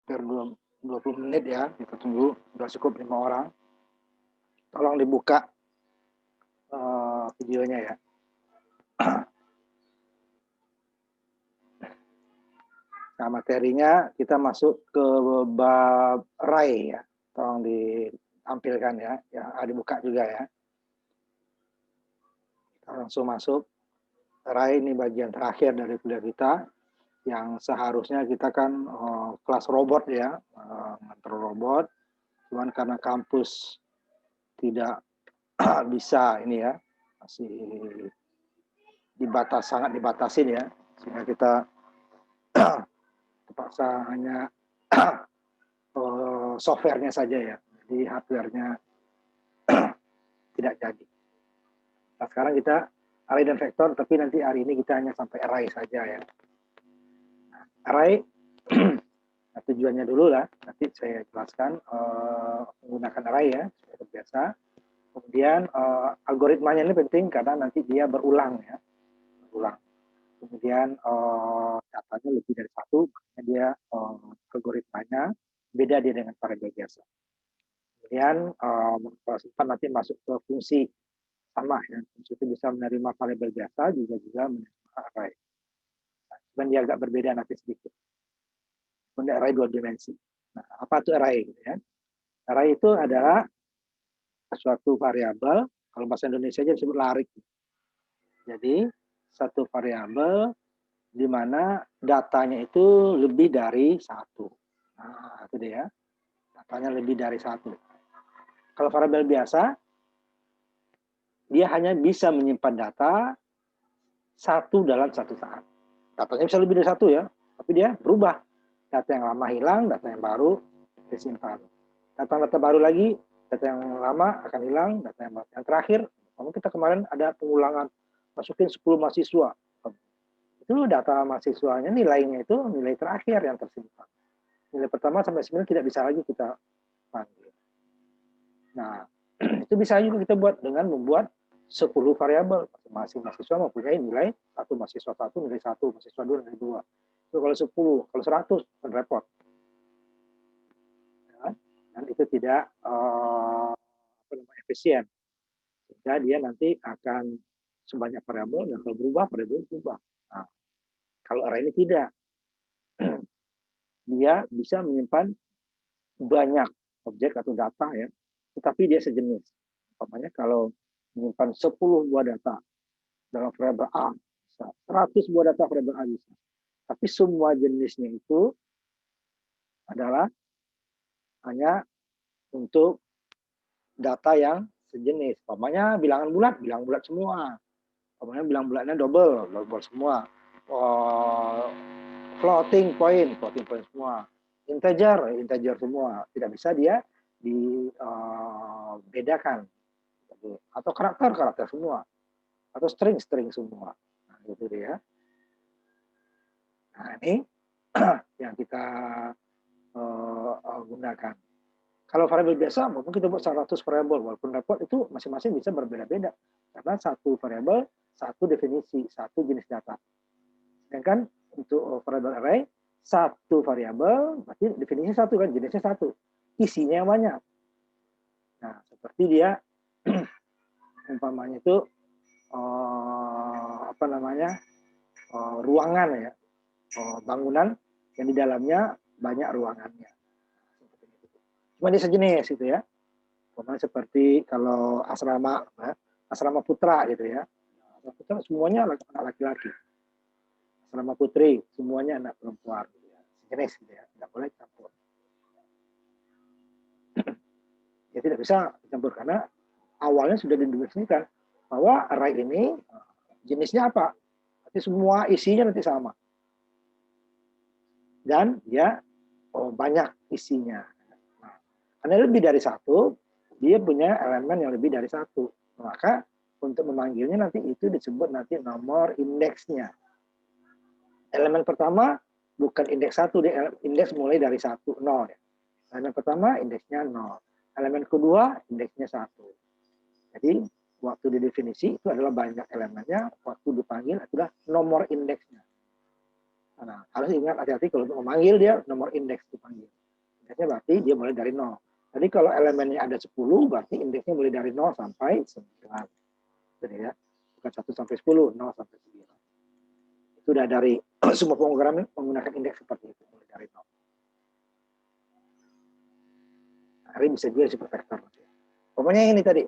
hampir 20 menit ya, kita tunggu, udah cukup 5 orang. Tolong dibuka videonya ya. Nah, materinya kita masuk ke bab array ya. Tolong ditampilkan ya, dibuka juga ya. Kita langsung masuk. Array ini bagian terakhir dari kuliah kita, yang seharusnya kita kan kelas robot ya, mengatur robot. Cuman karena kampus tidak bisa ini ya, masih sangat dibatasin ya, sehingga kita terpaksa hanya softwarenya saja ya, jadi hardwarenya tidak jadi. Nah, sekarang kita array dan vektor, tapi nanti hari ini kita hanya sampai array saja ya. Nah, array nah, tujuannya dulu lah, nanti saya jelaskan menggunakan array ya, seperti biasa. Kemudian algoritmanya ini penting karena nanti dia berulang ya, berulang. Kemudian datanya lebih dari satu, makanya dia algoritmanya beda dia dengan variabel biasa. Kemudian nanti masuk ke fungsi sama ya, fungsi itu bisa menerima variabel biasa juga menerima array. Nah, dia agak berbeda nanti sedikit. Kemudian array 2 dimensi. Nah, apa itu array gitu ya? Array itu adalah suatu variabel, kalau bahasa Indonesia aja disebut larik. Jadi satu variabel di mana datanya itu lebih dari satu. Nah, itu dia. Datanya lebih dari satu. Kalau variabel biasa, dia hanya bisa menyimpan data satu dalam satu saat. Datanya bisa lebih dari satu ya, tapi dia berubah. Data yang lama hilang, data yang baru disimpan. Data baru lagi, data yang lama akan hilang, data yang baru. Yang terakhir, kita kemarin ada pengulangan, masukin 10 mahasiswa. Itu data mahasiswanya, nilainya itu nilai terakhir yang tersimpan. Nilai pertama sampai 9 tidak bisa lagi kita panggil. Nah, itu bisa juga kita buat dengan membuat 10 variabel. Masing mahasiswa mempunyai nilai satu, mahasiswa satu nilai satu, mahasiswa dua nilai dua. Itu kalau 10, kalau 100 kan repot. Ya, dan itu tidak efisien. Sehingga dia nanti akan sebanyak variabel, yang kalau berubah, variabel berubah. Nah, kalau array ini tidak. Dia bisa menyimpan banyak objek atau data ya, tetapi dia sejenis. Umpamanya kalau menyimpan 10 buah data dalam variabel A, 100 buah data variabel A bisa. Tapi semua jenisnya itu adalah hanya untuk data yang sejenis. Umpamanya bilangan bulat semua. Umpamanya bilangan bulatnya double semua. Floating point semua. Integer semua. Tidak bisa dia dibedakan. Atau karakter semua. Atau string semua. Nah, itu dia. Nah, ini yang kita gunakan. Kalau variabel biasa, mungkin kita buat 100 variabel, walaupun repot itu masing-masing bisa berbeda-beda. Karena satu variabel, satu definisi, satu jenis data. Sedangkan untuk variabel array, satu variabel, berarti definisi satu kan, jenisnya satu. Isinya yang banyak. Nah, seperti dia, umpamanya itu, ruangan ya, bangunan yang di dalamnya banyak ruangannya. Cuma dia sejenis gitu ya. Kemudian seperti kalau asrama putra gitu ya. Asrama putra semuanya anak laki-laki. Asrama putri semuanya anak perempuan gitu ya. Sejenis gitu ya. Tidak boleh campur. Ya tidak bisa campur karena awalnya sudah didefinisikan bahwa array ini jenisnya apa? Nanti semua isinya nanti sama. Dan dia banyak isinya. Nah, karena lebih dari satu, dia punya elemen yang lebih dari satu. Maka untuk memanggilnya nanti itu disebut nanti nomor indeksnya. Elemen pertama bukan indeks 1, dia indeks mulai dari 1, 0. Ya. Elemen pertama indeksnya 0. Elemen kedua indeksnya 1. Jadi waktu didefinisi itu adalah banyak elemennya, waktu dipanggil adalah nomor indeksnya. Nah, harus ingat hati-hati kalau memanggil dia nomor indeks dipanggil. indeksnya berarti dia mulai dari 0. Jadi kalau elemennya ada 10, berarti indeksnya mulai dari 0 sampai 9. Jadi ya, bukan 1 sampai 10, 0 sampai 9. Itu udah dari semua pemrograman menggunakan indeks seperti itu, mulai dari 0. Nah, ini bisa juga super vektor. Pokoknya ini tadi,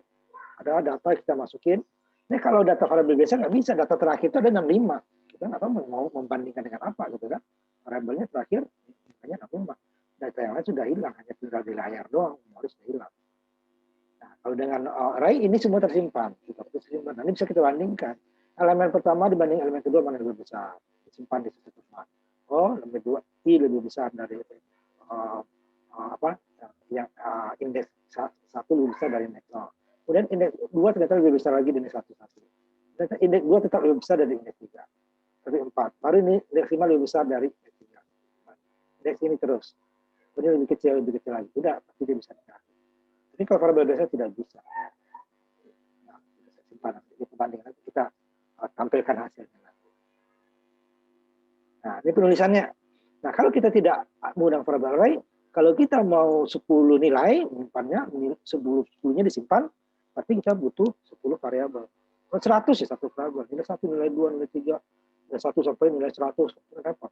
ada data kita masukin. Ini kalau data variabel biasa nggak bisa, data terakhir itu ada 65. Kita nggak tahu mau membandingkan dengan apa gitu kan. Variabelnya terakhir, makanya 65. Data yang lain sudah hilang, hanya tinggal di layar doang, harus sudah hilang. Nah, kalau dengan array ini semua tersimpan, tersimpan. Nah, ini bisa kita bandingkan. Elemen pertama dibanding elemen kedua mana lebih besar, disimpan di satu tempat. Oh, lebih dua, I lebih besar dari indeks satu lebih besar dari indeks 0. Kemudian indeks 2 ternyata lebih besar lagi dari indeks 1. Ternyata indeks 2 tetap lebih besar dari indeks 3. Tapi 4. Baru ini indeks 5 lebih besar dari indeks 3. Indeks ini terus. Kemudian lebih kecil lagi. Tidak, pasti dia bisa dikasih. Tapi kalau variabel biasa tidak bisa. Nah, kita simpan nanti. Kita banding nanti. Kita tampilkan hasilnya nanti. Nah, ini penulisannya. Nah, kalau kita tidak menggunakan variabel array, kalau kita mau 10 nilai, menyimpannya 10-nya disimpan, berarti kita butuh 10 variabel. 100 ya satu variabel. Nilai 1, nilai 2, nilai 3, nilai 1 sampai nilai 100. Repot.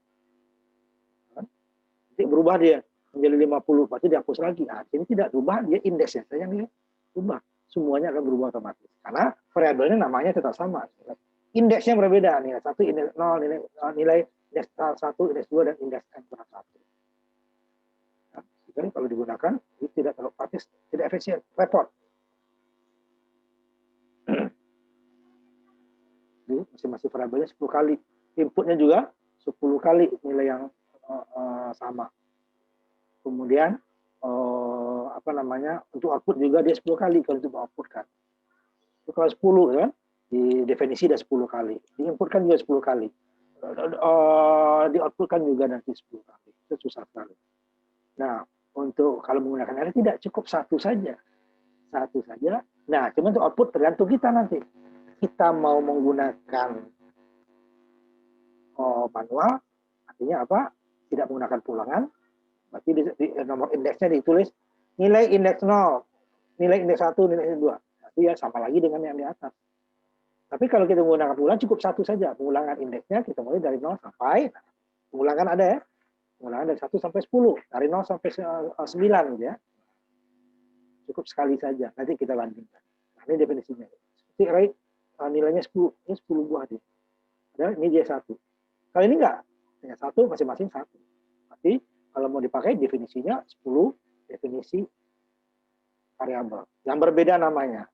Nanti berubah dia menjadi 50, berarti dihapus lagi. Nah, ini tidak berubah, dia indeksnya saja yang berubah. Semuanya akan berubah otomatis. Karena variabelnya namanya tetap sama. Indeksnya berbeda. Nilai 1, indeks 0, nilai indeks 1, indeks 2, dan indeks n kurang 1. Jadi kalau digunakan, itu tidak terlalu praktis, tidak efisien, repot. Masing-masing variabelnya 10 kali. Inputnya juga 10 kali nilai yang sama. Kemudian untuk output juga dia 10 kali kalau untuk output kan. Itu kalau 10 kan, di definisi ada 10 kali. Diinputkan juga 10 kali. Di outputkan juga nanti 10 kali. Itu susah sekali. Nah, untuk kalau menggunakan array tidak cukup satu saja. Satu saja. Nah, cuma untuk output tergantung kita nanti. Kita mau menggunakan manual, artinya apa? Tidak menggunakan pulangan. Berarti di nomor indeksnya ditulis nilai indeks 0, nilai indeks 1, nilai indeks 2. Berarti ya sama lagi dengan yang di atas. Tapi kalau kita menggunakan pulangan cukup satu saja. Pengulangan indeksnya kita mulai dari 0 sampai, pengulangan ada ya. Pengulangan dari 1 sampai 10, dari 0 sampai 9 gitu ya. Cukup sekali saja, nanti kita bandingkan. Nah, ini definisinya. Seperti array nilainya 10, ini 10 buah dia. Padahal ini dia 1. Kalau ini enggak, hanya 1, masing-masing 1. Tapi kalau mau dipakai definisinya 10 definisi variabel. Yang berbeda namanya.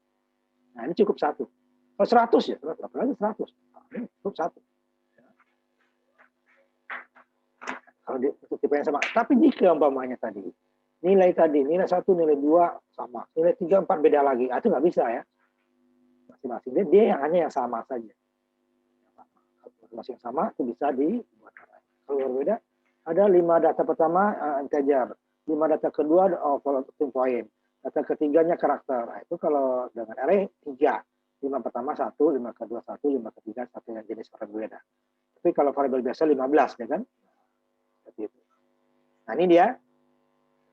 Nah, ini cukup 1. Kalau 100 ya, apalagi 100. Nah, ini cukup 1. Kalau untuk tipe yang sama. Tapi jika umpamanya tadi nilai 1, nilai 2 sama, nilai 3, 4 beda lagi, itu nggak bisa ya. Masing-masing dia hanya yang sama saja. Masing-masing yang sama itu bisa dibuat. Kalau berbeda, ada 5 data pertama integer, 5 data kedua floating point, data ketiganya karakter. Nah, itu kalau dengan array 3. 5 pertama 1, 5 kedua 1, 5 ketiga 1 yang jenis variabel beda. Tapi kalau variabel biasa 15 ya kan? Seperti itu. Nah, ini dia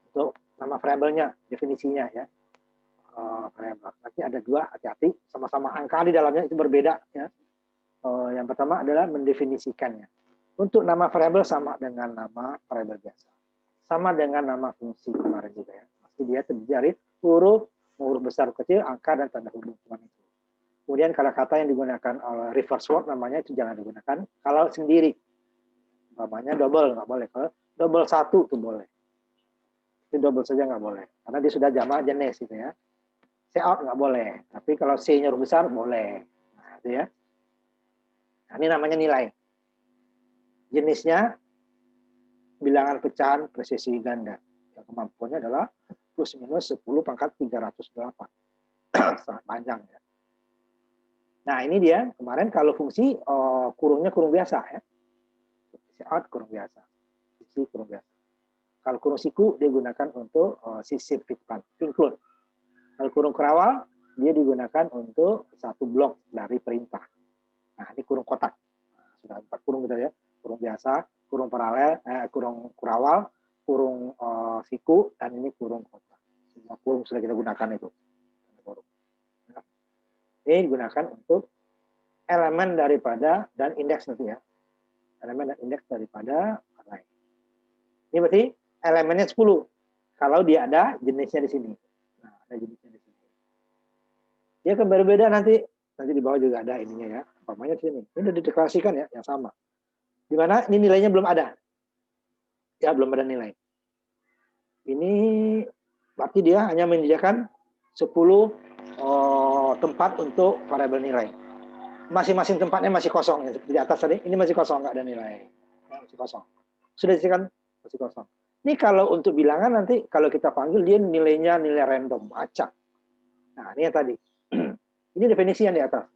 untuk nama variabelnya, definisinya ya. Variabel. Nanti ada 2, hati-hati, sama-sama angka di dalamnya itu berbeda ya. Yang pertama adalah mendefinisikannya. Untuk nama variabel sama dengan nama variabel biasa. Sama dengan nama fungsi kemarin juga ya. Pasti dia terdiri dari huruf besar kecil, angka dan tanda hubungan itu. Kemudian kata-kata yang digunakan oleh reverse word namanya itu jangan digunakan kalau sendiri. Namanya double nggak boleh. Kalau double 1 itu boleh. Itu double saja nggak boleh. Karena dia sudah jamak jenis gitu ya. C-out nggak boleh. Tapi kalau C-nya huruf besar boleh. Nah, itu ya. Nah, ini namanya nilai. Jenisnya bilangan pecahan presisi ganda. Yang kemampuannya adalah plus minus 10 pangkat 308. Sangat panjang ya. Nah, ini dia. Kemarin kalau fungsi kurungnya kurung biasa ya. C-out kurung biasa. Fungsi kurung biasa. Kalau kurung siku digunakan untuk sisir fitpan, include. Kalau kurung kerawal dia digunakan untuk satu blok dari perintah. Nah, ini kurung kotak. Nah, sudah 4 kurung gitu ya. Kurung biasa, kurung paralel, kurung kurawal, kurung siku, dan ini kurung kota. Semua kurung sudah kita gunakan itu. Ini digunakan untuk elemen daripada dan indeks nanti ya. Elemen dan indeks daripada array. Ini berarti elemennya 10. Kalau dia ada jenisnya di sini. Nah, ada jenisnya di sini. Dia akan berbeda nanti di bawah juga ada ininya ya. Umpamanya di sini. Ini sudah dideklarasikan ya, yang sama. Di mana ini nilainya belum ada. Ya, belum ada nilai. Ini berarti dia hanya menyediakan 10 tempat untuk variabel nilai. Masing-masing tempatnya masih kosong. Di atas tadi, ini masih kosong, nggak ada nilai. Masih kosong. Sudah disediakan, masih kosong. Ini kalau untuk bilangan nanti, kalau kita panggil, dia nilainya nilai random, acak. Nah, ini yang tadi. Ini definisi yang di atas.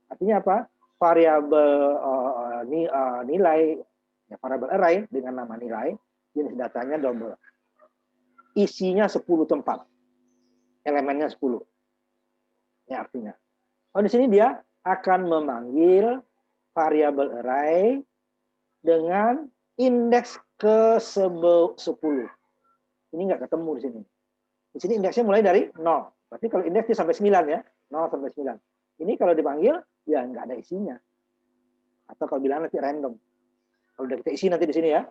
Artinya apa? Variabel nilai, ya, variabel array dengan nama nilai, jenis datanya double. Isinya 10 tempat. Elemennya 10. Ini artinya. Oh, di sini dia akan memanggil variabel array dengan indeks ke 10. Ini nggak ketemu di sini. Di sini indeksnya mulai dari 0. Berarti kalau indeksnya sampai 9 ya. 0 sampai 9. Ini kalau dipanggil, ya nggak ada isinya. Atau kalau bilang nanti random. Kalau udah kita isi nanti di sini ya.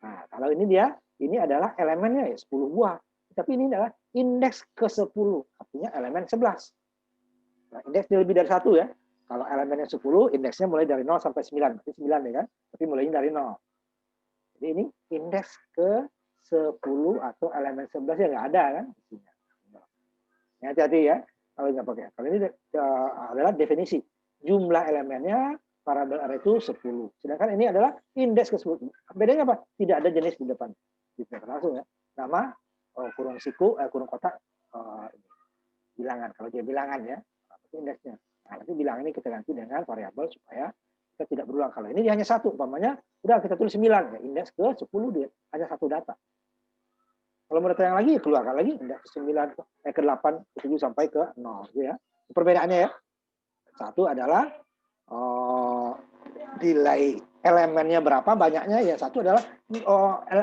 Nah, kalau ini dia, ini adalah elemennya ya 10 buah. Tapi ini adalah indeks ke 10. Artinya elemen 11. Nah, indeks lebih dari 1 ya. Kalau elemennya 10, indeksnya mulai dari 0 sampai 9. Berarti 9 ya kan? Tapi mulainya dari 0. Jadi ini indeks ke 10 atau elemen 11 ya nggak ada kan? Ya, hati-hati ya. Kalau nggak pakai. Kalau ini adalah definisi. Jumlah elemennya variabel array itu 10. Sedangkan ini adalah indeks ke 10. Bedanya apa? Tidak ada jenis di depan. Tidak langsung ya. Nama kurung siku, kurung kotak bilangan. Kalau dia bilangan ya, itu indeksnya. Nah, nanti bilangan ini kita ganti dengan variabel supaya kita tidak berulang. Kalau ini dia hanya satu, umpamanya udah kita tulis 9, ya, indeks ke 10 dia hanya satu data. Kalau mau data yang lagi, keluarkan lagi indeks ke 9, ke 8, ke 7 sampai ke 0 gitu ya. Perbedaannya ya. Satu adalah nilai elemennya berapa banyaknya, ya satu adalah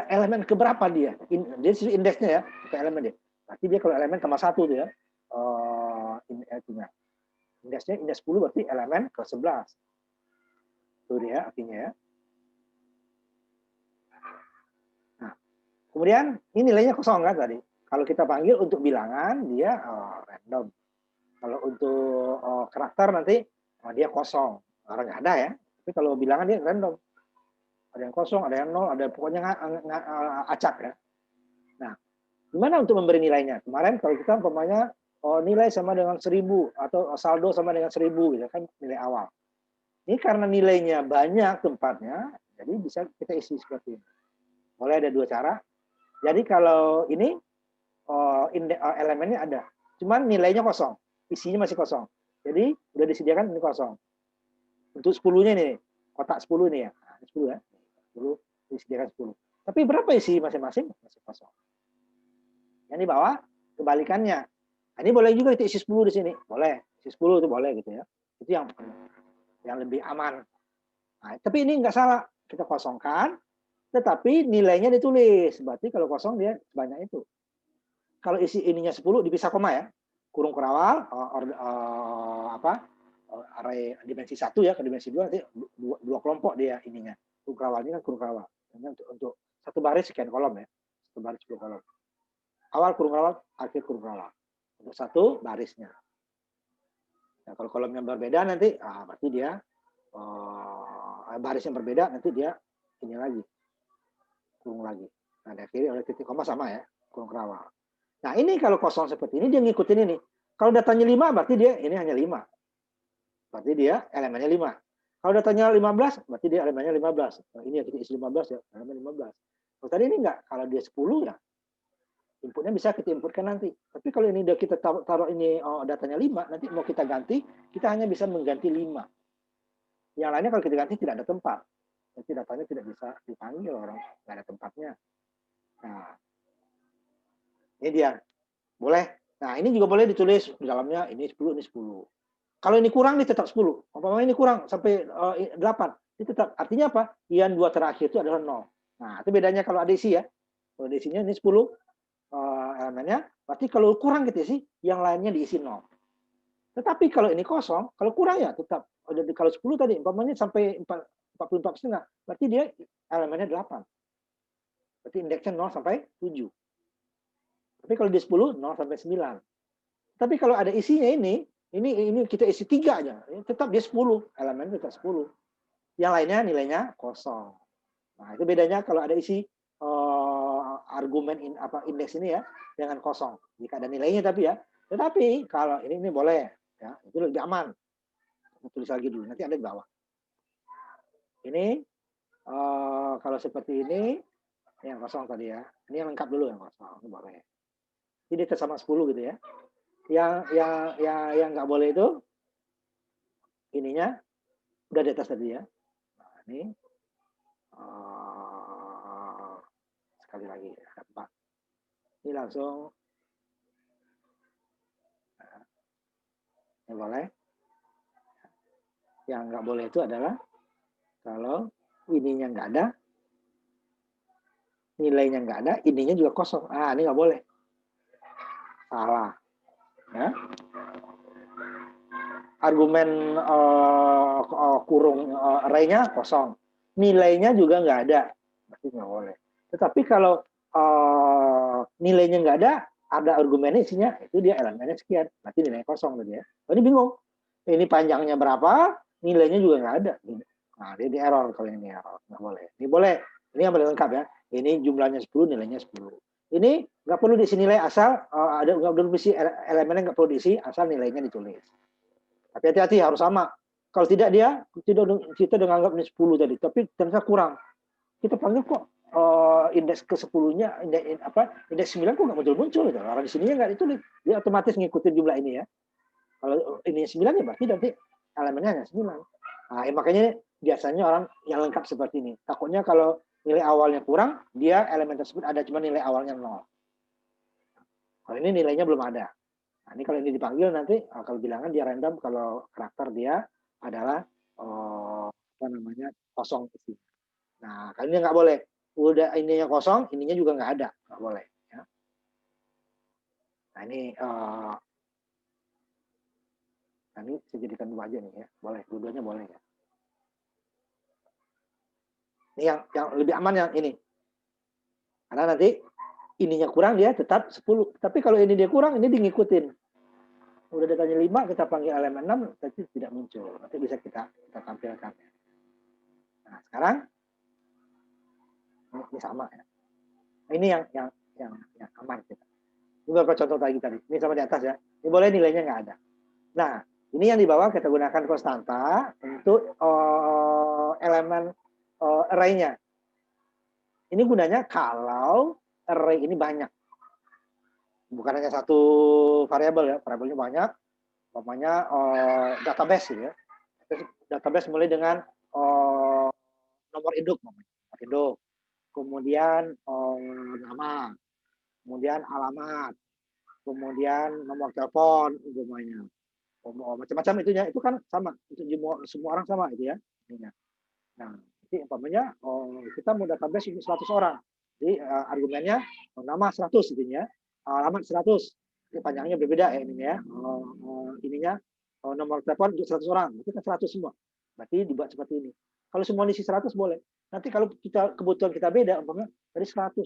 elemen keberapa dia. Dia indeksnya ya, ke elemen dia. Berarti dia kalau elemen tambah 1 dia indeksnya indeks 10 berarti elemen ke 11. Itu dia artinya ya. Nah, kemudian ini nilainya kosong kan tadi. Kalau kita panggil untuk bilangan dia random. Kalau untuk karakter nanti dia kosong. Orang nggak ada ya. Tapi kalau bilangan dia random. Ada yang kosong, ada yang nol, ada pokoknya acak ya. Nah, gimana untuk memberi nilainya? Kemarin kalau kita umpamanya nilai sama dengan 1000 atau saldo sama dengan 1000 gitu kan nilai awal. Ini karena nilainya banyak tempatnya, jadi bisa kita isi seperti ini. Boleh ada dua cara. Jadi kalau ini elemennya ada, cuman nilainya kosong, isinya masih kosong. Jadi udah disediakan ini kosong. Untuk 10-nya nih, kotak 10 nih ya. Nah, 10 ya. 10 disediakan 10. Tapi berapa isi masing-masing? Masih kosong. Yang di bawah kebalikannya. Nah, ini boleh juga kita isi 10 di sini. Boleh. Isi 10 itu boleh gitu ya. Itu yang lebih aman. Nah, tapi ini nggak salah. Kita kosongkan, tetapi nilainya ditulis. Berarti kalau kosong dia sebanyak itu. Kalau isi ininya 10 dipisah koma ya. Kurung kerawal, array dimensi 1 ya, ke dimensi 2 nanti dua kelompok dia ininya. Kurung kerawal ini kan kurung kerawal. Untuk satu baris sekian kolom ya. Satu baris 10 kolom. Awal kurung kerawal, akhir kurung kerawal. Untuk satu barisnya. Nah, kalau kolomnya berbeda nanti, berarti dia baris yang berbeda nanti dia ini lagi, kurung lagi. Nah, dari kiri oleh titik koma sama ya, kurung kerawal. Nah, ini kalau kosong seperti ini dia ngikutin ini. Kalau datanya 5 berarti dia ini hanya 5. Berarti dia elemennya 5. Kalau datanya 15 berarti dia elemennya 15. Nah, ini ya kita isi 15 ya, elemen 15. Kalau tadi ini enggak, kalau dia 10 ya inputnya bisa kita inputkan nanti. Tapi kalau ini udah kita taruh ini datanya 5, nanti mau kita ganti, kita hanya bisa mengganti 5. Yang lainnya kalau kita ganti tidak ada tempat. Nanti datanya tidak bisa dipanggil orang, nggak ada tempatnya. Nah, ini dia. Boleh. Nah, ini juga boleh ditulis di dalamnya ini 10, ini 10. Kalau ini kurang, ini tetap 10. Umpamanya ini kurang sampai 8. Ini tetap. Artinya apa? Yang 2 terakhir itu adalah 0. Nah, itu bedanya kalau ada isi ya. Kalau diisinya ini 10 elemennya, berarti kalau kurang gitu sih, yang lainnya diisi 0. Tetapi kalau ini kosong, kalau kurang ya tetap. Jadi kalau 10 tadi, umpamanya sampai 44,5, berarti dia elemennya 8. Berarti indeksnya 0 sampai 7. Tapi kalau di 10, 0 sampai 9. Tapi kalau ada isinya ini kita isi 3 aja, tetap dia 10, elemen tetap 10. Yang lainnya nilainya kosong. Nah, itu bedanya kalau ada isi argumen indeks ini ya dengan kosong. Jika ada nilainya tapi ya. Tetapi kalau ini boleh ya, itu lebih aman. Tulis lagi dulu, nanti ada di bawah. Ini kalau seperti ini yang kosong tadi ya. Ini yang lengkap dulu yang kosong, ini boleh. Ini sama 10 gitu ya. Yang nggak boleh itu ininya udah di atas tadi ya. Nah, ini sekali lagi ada 4. Ini langsung yang boleh. Yang nggak boleh itu adalah kalau ininya nggak ada, nilainya nggak ada, ininya juga kosong. Ini nggak boleh. Salah. Ya. Argumen kurung array-nya kosong. Nilainya juga nggak ada. Berarti nggak boleh. Tetapi kalau nilainya nggak ada argumennya isinya, itu dia elemennya sekian. Berarti nilainya kosong tadi ya. Ini bingung. Ini panjangnya berapa, nilainya juga nggak ada. Nah, dia di error kalau ini error. Nggak boleh. Ini boleh. Ini yang paling lengkap ya. Ini jumlahnya 10, nilainya 10. Ini nggak perlu diisi nilai asal nggak perlu diisi elemennya, nggak perlu diisi asal nilainya ditulis. Tapi hati-hati harus sama. Kalau tidak kita udah nganggap ini 10 tadi, tapi ternyata kurang. Kita panggil kok indeks ke-10-nya, indeks 9 kok nggak muncul-muncul gitu. Karena di sininya nggak ditulis. Dia otomatis ngikutin jumlah ini ya. Kalau ini 9 ya berarti nanti elemennya hanya 9. Nah, makanya biasanya orang yang lengkap seperti ini. Takutnya kalau nilai awalnya kurang, dia elemen tersebut ada cuma nilai awalnya 0. Kalau ini nilainya belum ada. Nah, ini kalau ini dipanggil nanti kalau bilangan dia random, kalau karakter dia adalah kosong isi. Nah, kalau ini nggak boleh. Udah ininya kosong, ininya juga nggak ada, nggak boleh. Ya. Nah ini saya jadikan 2 aja nih ya, boleh, dua-duanya boleh ya. Ini yang lebih aman yang ini. Karena nanti ininya kurang dia tetap 10. Tapi kalau ini dia kurang, ini di ngikutin. Udah datanya 5, kita panggil elemen 6, tapi tidak muncul. Nanti bisa kita tampilkan. Nah, sekarang ini sama ya. Ini yang aman kita. Ini beberapa contoh tadi. Ini sama di atas ya. Ini boleh nilainya nggak ada. Nah, ini yang di bawah kita gunakan konstanta untuk elemen array-nya. Ini gunanya kalau array ini banyak. Bukan hanya satu variabel ya, variabelnya banyak. Umpamanya database ya. Database mulai dengan nomor induk, kemudian nama, kemudian alamat, kemudian nomor telepon, umpamanya. Macam-macam itunya, itu kan sama untuk semua orang sama itu ya. Nah, jadi umpamanya kita mau database 100 orang. Jadi argumennya nama 100 intinya, alamat 100. Ini panjangnya berbeda ya ininya ya. Ininya nomor telepon untuk 100 orang. Itu kan 100 semua. Berarti dibuat seperti ini. Kalau semua isi 100 boleh. Nanti kalau kebutuhan kita beda, umpamanya dari 100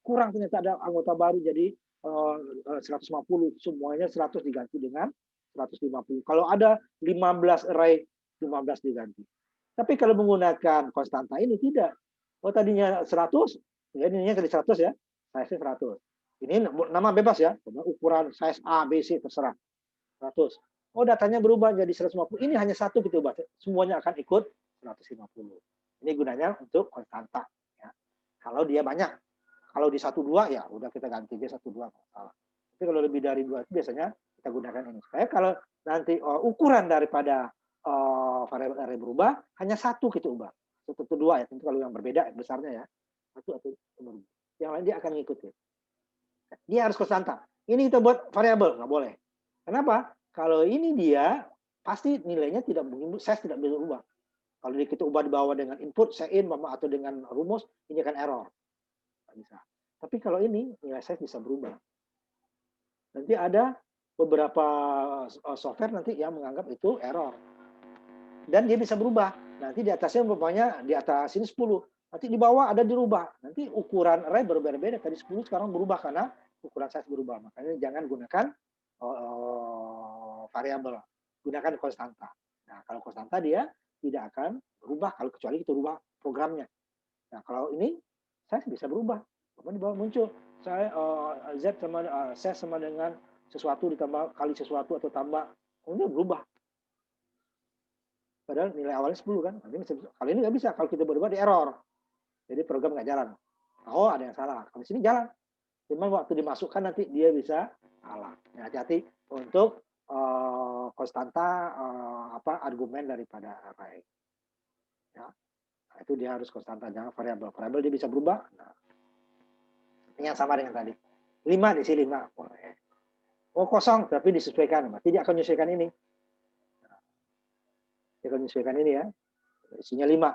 kurang ternyata ada anggota baru jadi 150, semuanya 100 diganti dengan 150. Kalau ada 15 array, 15 diganti. Tapi kalau menggunakan konstanta ini tidak. Oh tadinya 100, ya ininya tadi 100 ya, size 100. Ini nama bebas ya, ukuran size A, B, C terserah. 100. Oh datanya berubah jadi 150. Ini hanya satu gitu, Pak. Semuanya akan ikut 150. Ini gunanya untuk konstanta. Ya. Kalau dia banyak. Kalau di 1-2 ya udah kita ganti dia 1-2 salah. Tapi kalau lebih dari 2 itu biasanya kita gunakan ini. Supaya kalau nanti ukuran daripada variabel array berubah, hanya satu kita ubah. Satu atau 2 ya, tentu kalau yang berbeda besarnya ya. Satu atau berubah. Yang lain dia akan ngikutin. Dia harus konstanta. Ini kita buat variabel, nggak boleh. Kenapa? Kalau ini dia pasti nilainya tidak berubah, size tidak berubah. Kalau kita ubah di bawah dengan input, say in, atau dengan rumus, ini akan error. Nggak bisa. Tapi kalau ini nilai size bisa berubah. Nanti ada beberapa software nanti yang menganggap itu error. Dan dia bisa berubah. Nanti di atasnya umpamanya di atas ini 10. Nanti di bawah ada dirubah. Nanti ukuran array berbeda-beda. Tadi 10 sekarang berubah karena ukuran size berubah. Makanya jangan gunakan variabel. Gunakan konstanta. Nah, kalau konstanta dia tidak akan berubah kalau kecuali kita ubah programnya. Nah, kalau ini size bisa berubah. Kemudian di bawah muncul saya z sama size sama dengan sesuatu ditambah kali sesuatu atau tambah, kemudian berubah. Padahal nilai awalnya 10 kan. Kalau ini nggak bisa. Kalau kita berubah di error. Jadi program nggak jalan. Oh, ada yang salah. Kalau di sini jalan. Cuman waktu dimasukkan nanti dia bisa salah. Nah, hati-hati untuk konstanta argumen daripada array. Ya. Nah, itu dia harus konstanta, jangan variabel. Variabel dia bisa berubah. Nah, yang sama dengan tadi. 5 diisi 5. Oh, kosong, tapi disesuaikan. Berarti dia akan menyesuaikan ini. Dia akan menyesuaikan ini ya. Isinya 5.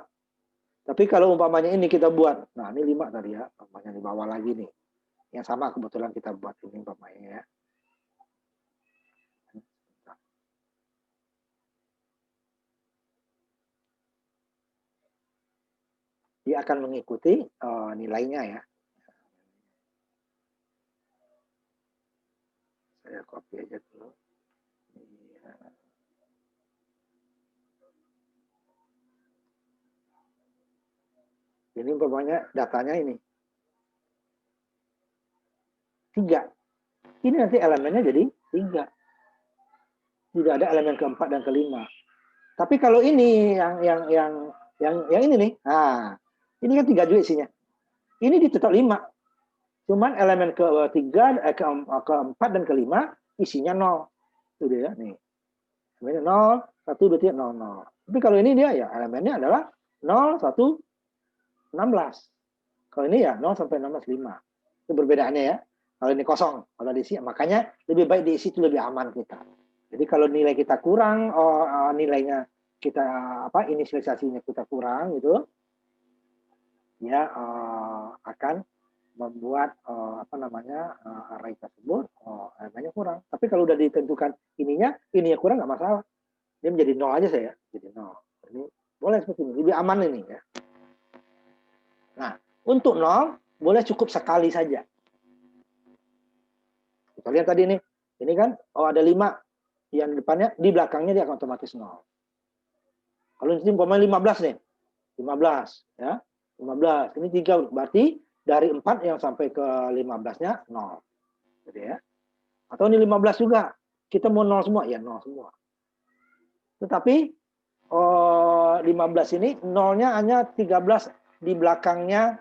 Tapi kalau umpamanya ini kita buat, nah ini 5 tadi ya, umpamanya di bawah lagi nih. Yang sama kebetulan kita buat ini umpamanya ya. Dia akan mengikuti nilainya ya. Saya copy aja dulu. Ini umpamanya datanya ini 3. Ini nanti elemennya jadi 3. Tidak ada elemen keempat dan kelima. Tapi kalau ini yang ini nih, nah ini kan 3 juga isinya. Ini tetap 5. Cuman elemen ketiga, keempat dan kelima isinya 0. Itu dia nih. Elemennya 0, 1, 2, 3, 0, 0. Tapi kalau ini dia ya elemennya adalah 0, 1, 16. Kalau ini ya 0 sampai 16, 5. Itu perbedaannya ya. Kalau ini kosong, kalau diisi, makanya lebih baik diisi itu lebih aman kita. Jadi kalau nilai kita kurang, nilainya kita inisialisasinya kita kurang gitu, ya akan membuat array tersebut elemennya kurang. Tapi kalau udah ditentukan ininya kurang nggak masalah. Dia menjadi 0 aja saya, jadi 0. Ini boleh seperti ini, lebih aman ini ya. Nah, untuk 0 boleh cukup sekali saja. Kita lihat tadi ini kan ada 5 yang depannya, di belakangnya dia akan otomatis 0. Kalau ini umpamanya 15 nih. 15 ya. 15. Ini 3 berarti dari 4 yang sampai ke 15-nya 0. Gitu ya. Atau ini 15 juga. Kita mau 0 semua, ya 0 semua. Tetapi 15 ini 0-nya hanya 13 di belakangnya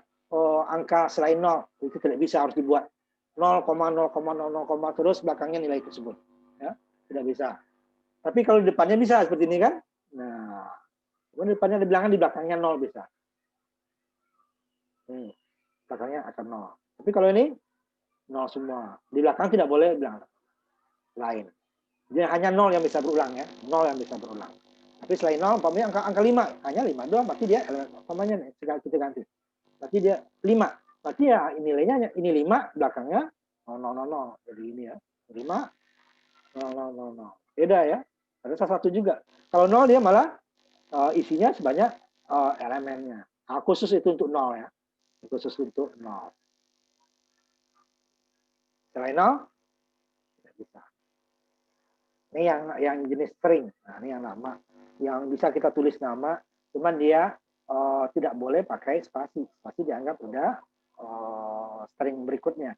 angka selain 0. Itu tidak bisa, harus dibuat 0,0,00 terus belakangnya nilai tersebut. Ya, tidak bisa. Tapi kalau di depannya bisa seperti ini kan. Nah, kemudian depannya di belakangnya 0 bisa. Belakangnya akan 0. Tapi kalau ini 0 semua. Di belakang tidak boleh bilang lain. Jadi hanya 0 yang bisa berulang ya. 0 yang bisa berulang. Tapi selain 0, umpamanya angka 5. Hanya 5 doang, berarti dia umpamanya nih, kita ganti. Berarti dia 5. Berarti ya nilainya ini 5, belakangnya 000. Jadi ini ya. 5, 000. Beda ya. Ada salah satu juga. Kalau 0 dia malah isinya sebanyak elemennya. Nah, khusus itu untuk 0 ya. Khusus untuk 0. Selain 0, tidak bisa. Ini yang jenis string. Nah, ini yang nama. Yang bisa kita tulis nama, cuman dia tidak boleh pakai spasi. Spasi dianggap udah string berikutnya.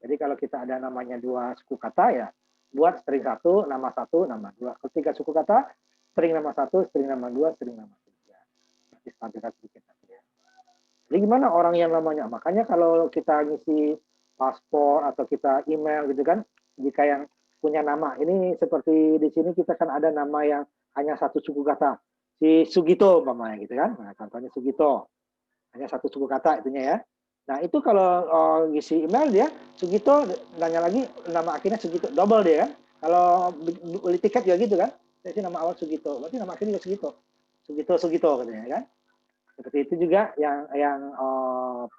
Jadi kalau kita ada namanya 2 suku kata ya, buat string 1, nama 1, nama 2. Ketika suku kata, string nama 1, string nama 2, string nama 3. Nanti stabilkan sedikit nanti ya. Jadi gimana orang yang namanya? Makanya kalau kita ngisi paspor atau kita email gitu kan, jika yang punya nama, ini seperti di sini kita kan ada nama yang hanya satu suku kata. Si Sugito umpamanya gitu kan. Nah, contohnya Sugito. Hanya satu suku kata itunya ya. Nah, itu kalau ngisi email dia Sugito, nanya lagi nama akhirnya Sugito, double dia kan. Kalau beli tiket juga gitu kan. Jadi nama awal Sugito, berarti nama akhirnya juga Sugito. Sugito katanya kan. Seperti itu juga yang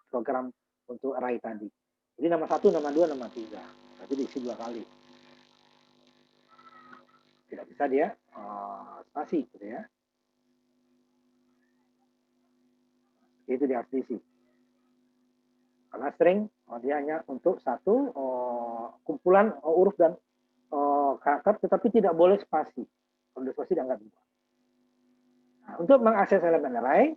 program untuk array tadi. Jadi nama 1, nama 2, nama 3. Berarti diisi 2 kali. Tidak bisa dia spasi gitu ya. Itu dia harus diisi. Karena string dia hanya untuk satu kumpulan huruf dan karakter, tetapi tidak boleh spasi. Kalau ada spasi tidak bisa. Nah, untuk mengakses elemen array,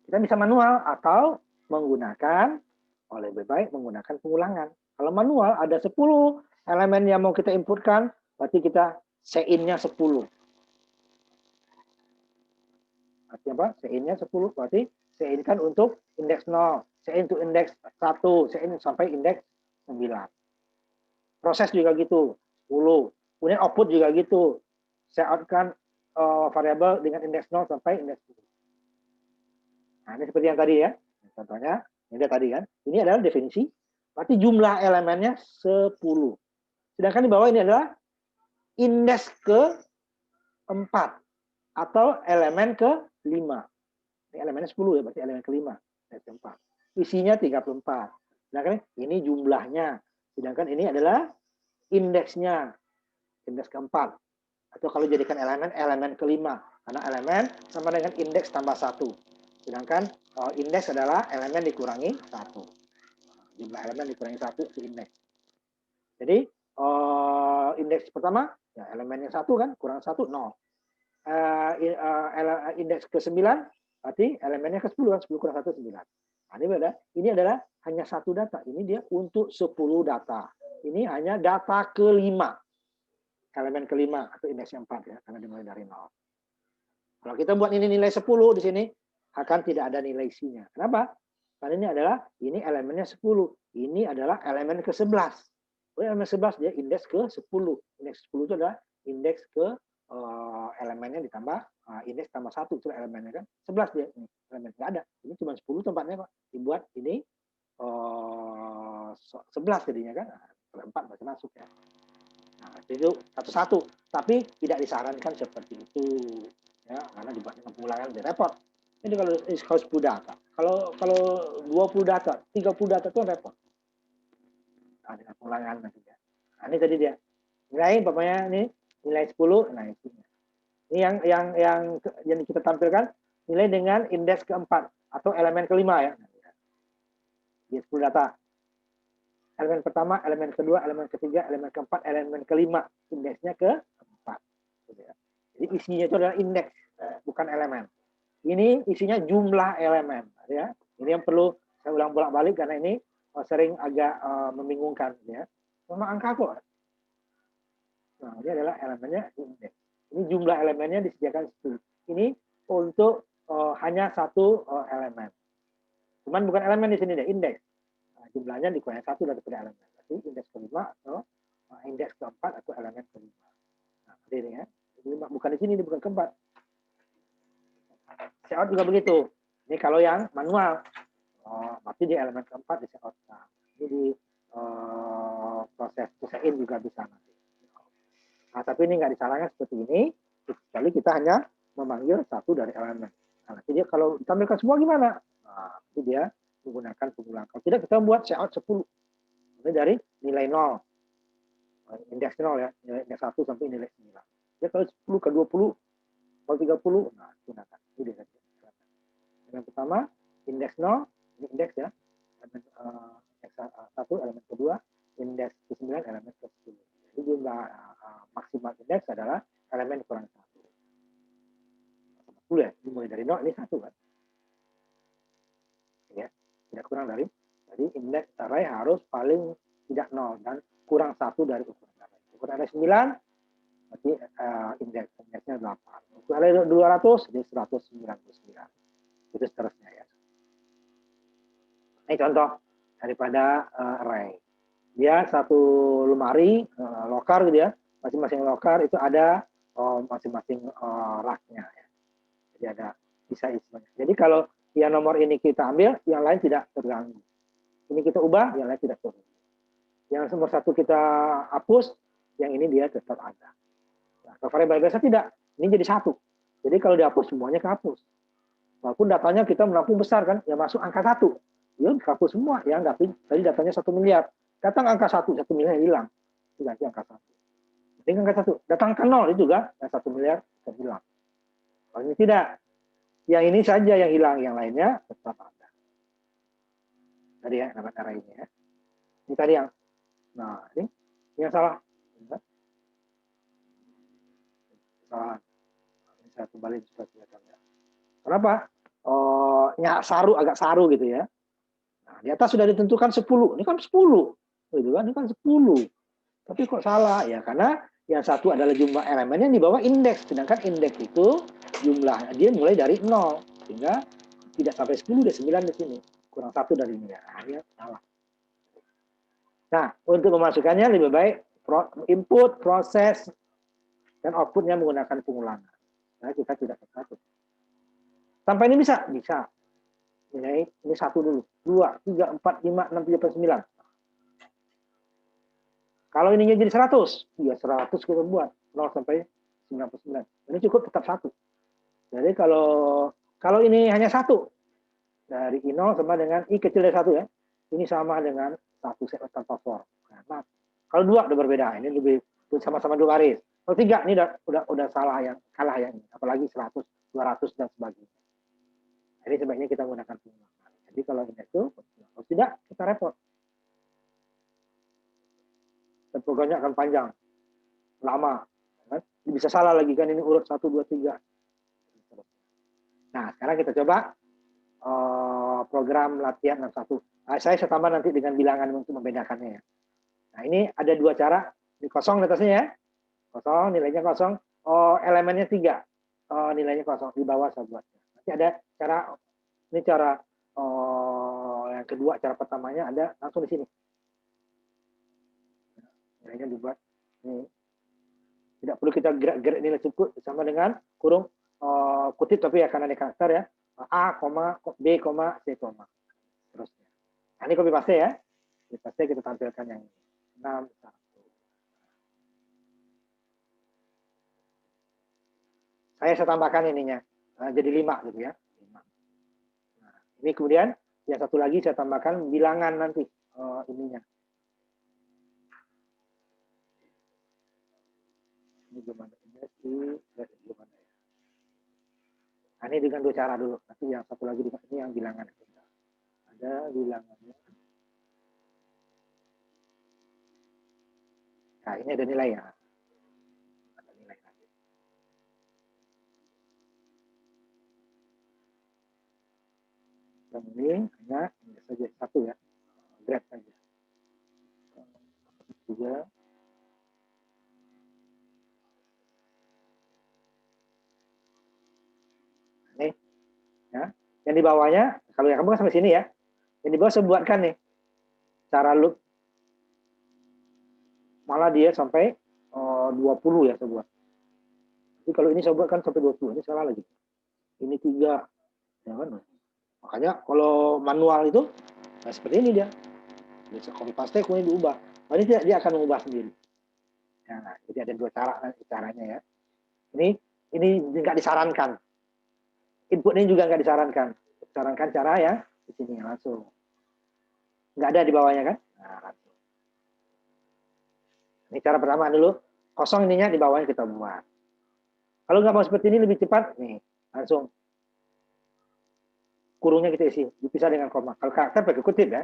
kita bisa manual atau menggunakan, lebih baik menggunakan pengulangan. Kalau manual ada 10 elemen yang mau kita inputkan, berarti kita C-in-nya 10. Artinya apa? C-in-nya 10, berarti C-in kan untuk indeks 0, C-in untuk indeks 1, C-in sampai indeks 9. Proses juga gitu, 10. Kemudian output juga gitu. Saya outkan variabel dengan indeks 0 sampai indeks 10. Nah, ini seperti yang tadi ya. Contohnya, ini tadi kan. Ini adalah definisi, berarti jumlah elemennya 10. Sedangkan di bawah ini adalah indeks ke-4 atau elemen ke-5. Ini elemennya 10 ya, berarti elemen ke-5, indeks ke-4. Isinya 34. Sedangkan ini jumlahnya. Sedangkan ini adalah indeksnya, indeks ke-4. Atau kalau jadikan elemen, elemen ke-5. Karena elemen sama dengan indeks tambah 1. Sedangkan indeks adalah elemen dikurangi 1. Jumlah elemen dikurangi 1 itu indeks. Jadi indeks pertama, ya elemennya 1 kan, kurang 1, 0. Indeks ke-9, berarti elemennya ke-10 kan, 10 kurang 1, 9. Nah, ini adalah hanya satu data. Ini dia untuk 10 data. Ini hanya data ke-5. Elemen ke-5 atau indeks yang 4 ya, karena dimulai dari 0. Kalau kita buat ini nilai 10 di sini, akan tidak ada nilai isinya. Kenapa? Karena ini elemennya 10. Ini adalah elemen ke-11. Elemen 11 dia indeks ke-10. Indeks 10 itu adalah indeks ke elemennya ditambah indeks tambah 1 itu elemennya kan. 11 dia ini. Elemen enggak ada. Ini cuma 10 tempatnya kok. Dibuat ini 11 jadinya kan. Kalau 4 masih masuk ya. Nah, itu satu-satu. Tapi tidak disarankan seperti itu. Ya, karena dibuat dengan pengulangan lebih repot. Ini kalau 10 data. Kalau 20 data, 30 data itu repot. Nah, dengan pengulangan nanti ya. Nah, ini tadi dia. Nilai bapaknya ini nilai 10, nah isinya. Ini yang kita tampilkan nilai dengan indeks ke-4 atau elemen ke-5 ya. Di 10 data. Elemen pertama, elemen kedua, elemen ketiga, elemen keempat, elemen kelima. Indeksnya ke-4. Jadi isinya itu adalah indeks, bukan elemen. Ini isinya jumlah elemen. Ya. Ini yang perlu saya ulang bolak-balik karena ini sering agak membingungkan. Ya. Memang angka kok. Nah, ini adalah elemennya indeks. Ini jumlah elemennya disediakan 10. Ini untuk hanya satu elemen. Cuman bukan elemen di sini deh, indeks. Nah, jumlahnya dikurangi 1 daripada elemen. Jadi indeks ke-5 atau indeks ke-4 atau elemen ke-5. Nah, ini ya. Bukan di sini, ini bukan ke-4. Layout juga begitu. Ini kalau yang manual. Berarti di elemen ke-4 di layout. Nah, ini di proses in juga bisa nanti. Nah, tapi ini nggak disarankan seperti ini, kecuali kita hanya memanggil satu dari elemen. Nah, nanti dia kalau ditampilkan semua gimana? Nah, nanti dia menggunakan pengulang. Kalau tidak, kita membuat layout 10. Ini dari nilai 0. Indeks 0 ya, nilai indeks 1 sampai nilai 9. Jadi kalau 10 ke 20, kalau 30, nah gunakan. Ini dia. Yang pertama, indeks 0, ini indeks ya. Elemen indeks 1, elemen kedua, indeks ke-9, elemen ke-10. Jadi jumlah maksimal indeks adalah elemen kurang 1. 10 ya, dimulai dari 0, ini 1 kan. Ya, tidak kurang dari. Jadi indeks array harus paling tidak 0 dan kurang 1 dari ukuran array. Ukuran array 9, berarti indeksnya 8. Ukuran array 200, jadi 199. Itu seterusnya ya. Ini contoh daripada array. Dia satu lemari lokar gitu ya. Masing-masing lokar itu ada masing-masing raknya ya. Jadi ada bisa isinya. Jadi kalau yang nomor ini kita ambil, yang lain tidak terganggu. Ini kita ubah, yang lain tidak terganggu. Yang nomor satu kita hapus, yang ini dia tetap ada. Nah, kalau variabel biasa tidak, ini jadi satu. Jadi kalau dihapus semuanya kehapus. Walaupun datanya kita menampung besar kan, ya masuk angka 1. Ya dihapus semua, ya tapi tadi datanya 1 miliar. Datang angka 1 miliar hilang. Itu ganti angka 1. Ini angka 1. Datang angka 0 itu juga, yang 1 miliar hilang. Kalau ini tidak, yang ini saja yang hilang, yang lainnya tetap ada. Tadi ya, nama cara ini ya. Ini tadi yang, nah ini yang salah. Salah. Ini saya kembali supaya kelihatan ya. Kenapa? Oh, ya, agak saru gitu ya. Nah, di atas sudah ditentukan 10. Ini kan 10. Gitu kan? Ini kan 10. Tapi kok salah? Ya karena yang satu adalah jumlah elemennya di bawah indeks. Sedangkan indeks itu jumlah dia mulai dari 0. Sehingga tidak sampai 10, ada 9 di sini. Kurang 1 dari ini. Nah, ini salah. Nah, untuk memasukkannya lebih baik input, proses, dan outputnya menggunakan pengulangan. Nah, kita tidak satu. Sampai ini bisa? Bisa. Ini 1 dulu. 2, 3, 4, 5, 6, 7, 9. Kalau ininya jadi 100, ya 100 kita buat. 0 sampai 99. Ini cukup tetap 1. Jadi kalau ini hanya 1, dari I0 sama dengan I kecil dari 1 ya. Ini sama dengan 1 set tanpa for. Nah, kalau 2 udah berbeda. Ini lebih sama-sama 2 baris. Kalau 3 ini udah salah yang kalah yang ini. Apalagi 100, 200 dan sebagainya. Jadi sebaiknya kita menggunakan pengulangan. Jadi kalau ini itu, kalau tidak kita repot. Dan programnya akan panjang, lama. Kan? Bisa salah lagi kan ini urut 1, 2, 3. Nah, sekarang kita coba program latihan 61. Nah, saya tambah nanti dengan bilangan untuk membedakannya ya. Nah, ini ada 2 cara. Ini kosong atasnya ya. Kosong, nilainya kosong. Elemennya 3. Nilainya kosong. Di bawah saya buat. Nanti ada cara, ini cara yang kedua, cara pertamanya ada langsung di sini. Nilainya dibuat. Ini. Tidak perlu kita gerak-gerak nilai cukup sama dengan kurung kutip tapi akan ada karakter ya. A, B, C, terusnya. Nah, ini copy paste ya. Copy paste kita tampilkan yang ini. 61. Saya tambahkan ininya. Jadi 5 gitu ya. 5. Nah, ini kemudian yang satu lagi saya tambahkan bilangan nanti ininya. Ini gimana? Ini gimana ya? Nah, ini dengan 2 cara dulu. Nanti yang satu lagi ini yang bilangan. Ada bilangannya. Nah, ini ada nilainya. Ada nilai lagi. Dan ini hanya saja 1 ya. Grade saja. 3. Nih. Ya. Yang di bawahnya, kalau yang kamu kan sampai sini ya. Yang di bawah saya buatkan nih. Cara loop. Malah dia sampai 20 ya saya buat. Jadi kalau ini saya buatkan sampai 20. Ini salah lagi. Ini 3. Ya kan? Makanya kalau manual itu, nah seperti ini dia. Bisa copy paste, kemudian diubah. Nah, ini dia akan mengubah sendiri. Nah, jadi ada 2 caranya ya. Ini nggak disarankan. Input ini juga nggak disarankan. Disarankan cara ya di sini langsung. Nggak ada di bawahnya kan? Nah, langsung. Ini cara pertama dulu. Kosong ininya di bawahnya kita buat. Kalau nggak mau seperti ini lebih cepat, nih langsung kurungnya kita isi, dipisah dengan koma. Kalau karakter pakai kutip ya.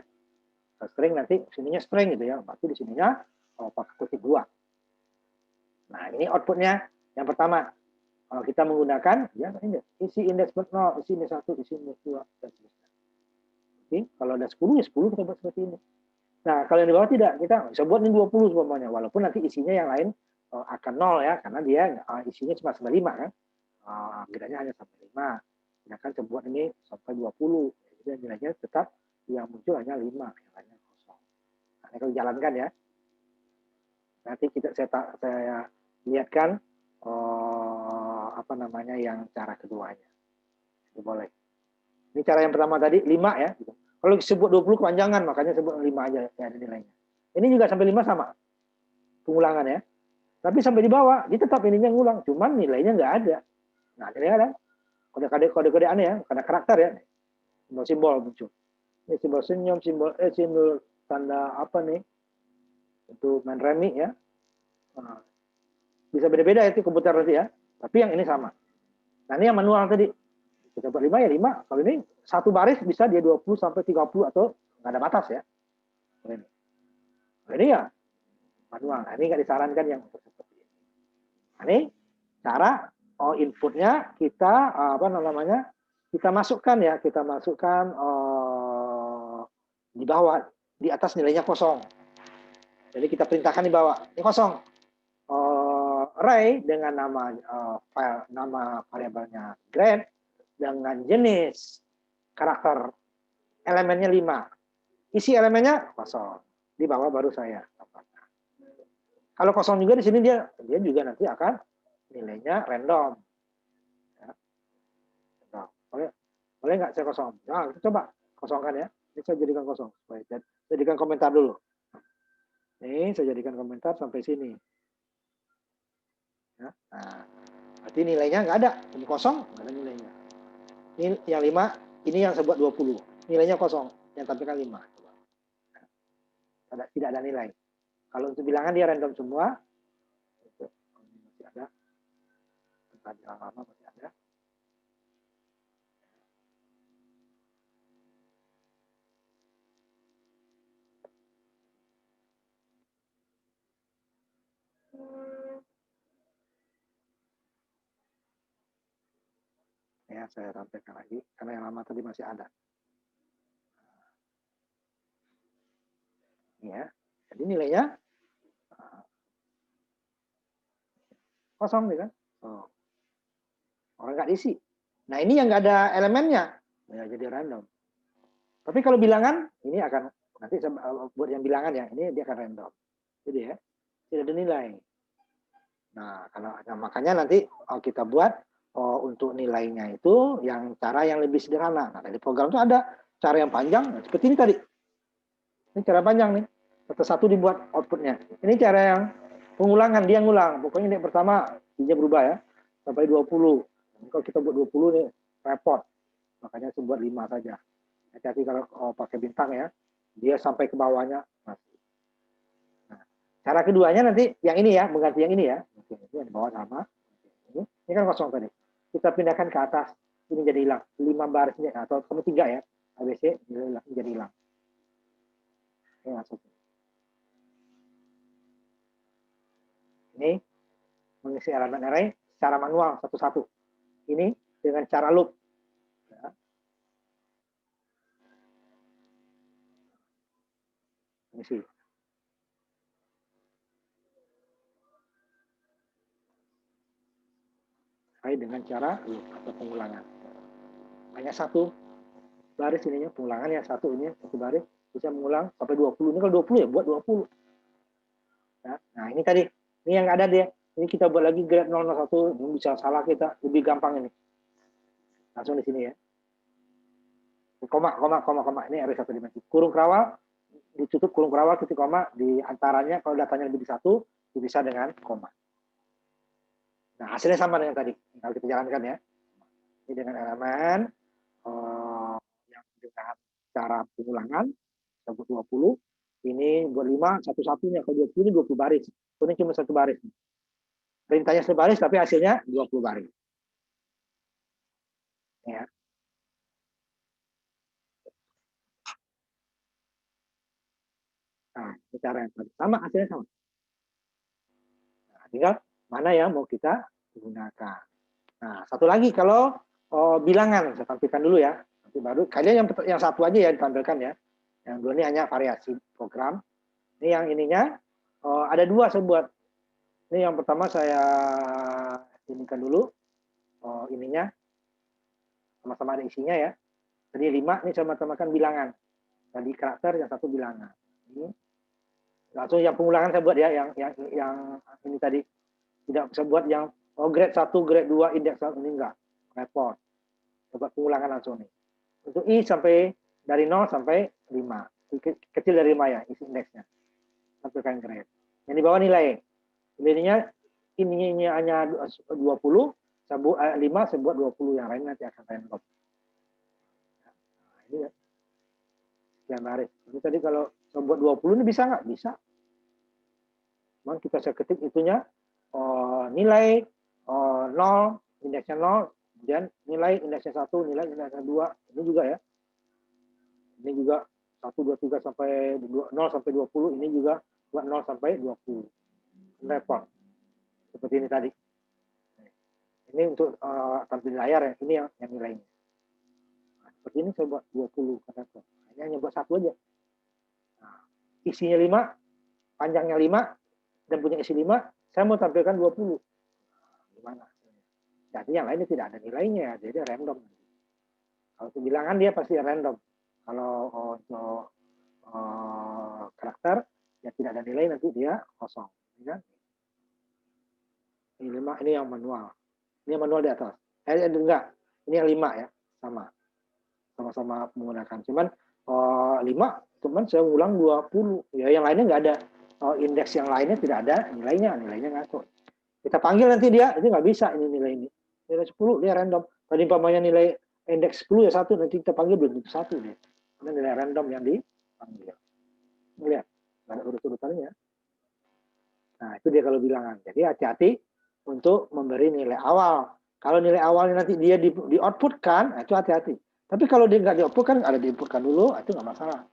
String nanti sininya string gitu ya. Berarti di sininya pakai kutip 2. Nah, ini outputnya yang pertama. Kalau kita menggunakan ya ini isi indeks 0, isi indeks 1, isi indeks 2 dan seterusnya. Oke, kalau ada 10 ya 10 kita buat seperti ini. Nah, kalau yang di bawah tidak, kita bisa buat ini 20 semuanya, walaupun nanti isinya yang lain akan 0 ya, karena dia isinya cuma sampai 5 kan. Kiranya hanya sampai 5. Sedangkan saya buat ini sampai 20. Jadi nilainya tetap yang muncul hanya 5, yang lainnya kosong. Nah, ini kalau dijalankan ya. Nanti saya lihatkan apa namanya yang cara keduanya. Itu boleh. Ini cara yang pertama tadi 5 ya. Gitu. Kalau sebut 20 kepanjangan, makanya sebut 5 aja ya ada nilainya. Ini juga sampai 5 sama. Pengulangan ya. Tapi sampai di bawah, dia tetap ininya ngulang. Cuman nilainya nggak ada. Nah, nilainya ada. kode-kode aneh ya, karena karakter ya, simbol muncul. Ini simbol senyum, simbol tanda apa nih, untuk main remi ya. Nah, bisa beda-beda itu komputer nanti ya, tapi yang ini sama. Nah ini yang manual tadi, kita buat 5 ya 5, kalau ini satu baris bisa dia 20 sampai 30 atau nggak ada batas ya. Nah, ini ya manual, nah, ini nggak disarankan yang seperti ini. Nah, ini cara inputnya kita apa namanya, kita masukkan ya, di bawah, di atas nilainya kosong. Jadi kita perintahkan di bawah, ini kosong. Array dengan nama variabelnya grade dengan jenis karakter elemennya 5. Isi elemennya kosong. Di bawah baru saya tambahkan. Kalau kosong juga di sini dia juga nanti akan nilainya random. Ya. Boleh nggak saya kosong? Nah, kita coba kosongkan ya. Ini saya jadikan kosong. Saya jadikan komentar dulu. Ini saya jadikan komentar sampai sini. Ya. Nah, berarti nilainya nggak ada. Ini kosong, nggak ada nilainya. Ini yang 5, ini yang saya buat 20. Nilainya kosong, yang tampilkan 5. Tidak ada nilai. Kalau untuk bilangan dia random semua. Masih ada. Tadi lama masih ada. Ya, saya tampilkan lagi karena yang lama tadi masih ada. Ya, jadi nilainya kosong nih kan. Oh. Orang nggak diisi. Nah ini yang nggak ada elemennya, ya jadi random. Tapi kalau bilangan ini akan nanti buat yang bilangan ya, ini dia akan random. Jadi ya tidak ada nilai. Nah makanya nanti kita buat untuk nilainya itu yang cara yang lebih sederhana. Nah dari program itu ada cara yang panjang, nah, seperti ini tadi. Ini cara panjang nih. Satu-satu dibuat outputnya. Ini cara yang pengulangan, dia ngulang. Pokoknya ini pertama dia berubah ya sampai 20. Kalau kita buat 20 nih repot. Makanya saya buat 5 saja. Hati-hati kalau pakai bintang ya. Dia sampai ke bawahnya masih. Nah, cara keduanya nanti yang ini ya, mengganti yang ini ya. Ini yang di bawah sama. Ini kan kosong tadi. Kita pindahkan ke atas. Ini jadi hilang. 5 barisnya atau 3 ya. ABC jadi hilang. Ini masuk. Ini mengisi elemen array secara manual satu-satu. Ini dengan cara loop. Ya. Mengisi. Dengan cara loop atau pengulangan. Hanya satu baris ininya, pengulangan ya satu ini, satu baris bisa mengulang sampai 20. Ini kalau 20 ya buat 20. Ya. Nah ini tadi, ini yang ada dia. Ini kita buat lagi grade 001, ini bisa salah kita, lebih gampang ini. Langsung di sini ya. Koma. Ini array satu dimensi. Kurung kerawal, ditutup kurung kerawal, titik koma, di antaranya kalau datanya lebih dari 1, bisa dengan koma. Nah hasilnya sama dengan tadi. Kalau kita jalankan ya. Ini dengan elemen yang dengan cara pengulangan, kita buat 20. Ini buat 5, satu-satunya. Kalau 20 ini 20 baris. Ini cuma satu baris. Perintahnya sebaris, tapi hasilnya 20 baris. Ya. Nah, ini cara yang sama, hasilnya sama. Nah, tinggal mana yang mau kita gunakan. Nah, satu lagi kalau bilangan, saya tampilkan dulu ya. Nanti baru kalian yang satu aja ya ditampilkan ya. Yang dua ini hanya variasi program. Ini yang ininya ada 2 saya buat. Ini yang pertama saya inikan dulu ininya sama-sama ada isinya ya. Jadi 5 ini sama-samakan bilangan. Tadi karakter, yang satu bilangan. Ini langsung yang pengulangan saya buat ya, yang ini tadi tidak bisa buat yang grade 1, grade 2, indeks 1 ini enggak. Repot. Coba pengulangan langsung nih. Untuk I sampai dari 0 sampai 5. Kecil dari 5 ya, isi indeksnya. Tampilkan grade. Yang di bawah nilai. Nilainya ini hanya 20, saya buat 20, yang lain nanti akan random. Nah, ini ya. Sekian baris. Jadi tadi kalau saya buat 20 ini bisa nggak? Bisa. Cuman saya ketik itunya nilai 0, indeksnya 0, kemudian nilai indeksnya 1, nilai indeksnya 2. Ini juga ya. Ini juga 1, 2, 3 sampai 0 sampai 20. Ini juga buat 0 sampai 20. Repot. Seperti ini tadi. Ini untuk tampil layar ya. Ini yang nilainya. Nah, seperti ini saya buat 20 repot. Ini hanya buat satu aja. Nah, isinya 5, panjangnya 5, dan punya isi 5, saya mau tampilkan 20. Gimana? Jadi yang lainnya tidak ada nilainya, jadi random. Kalau untuk bilangan dia pasti random. Kalau untuk karakter, ya tidak ada nilai, nanti dia kosong. Ya? Ini 5, ini yang manual. Ini yang manual di atas. Enggak, ini yang 5 ya, sama-sama menggunakan. Cuman 5, cuman saya ulang 20. Ya, yang lainnya nggak ada. Indeks yang lainnya tidak ada nilainya ngaku. Kita panggil nanti dia, itu nggak bisa ini nilai ini. Nilai 10 dia random. Tadi umpamanya nilai indeks 10 ya 1, nanti kita panggil belum tentu 1 dia. Karena nilai random yang dipanggil. Lihat, nggak ada urut-urutannya. Nah, itu dia kalau bilangan. Jadi hati-hati untuk memberi nilai awal. Kalau nilai awalnya nanti dia di outputkan, itu hati-hati. Tapi kalau dia nggak di outputkan, ada di inputkan dulu, itu nggak masalah.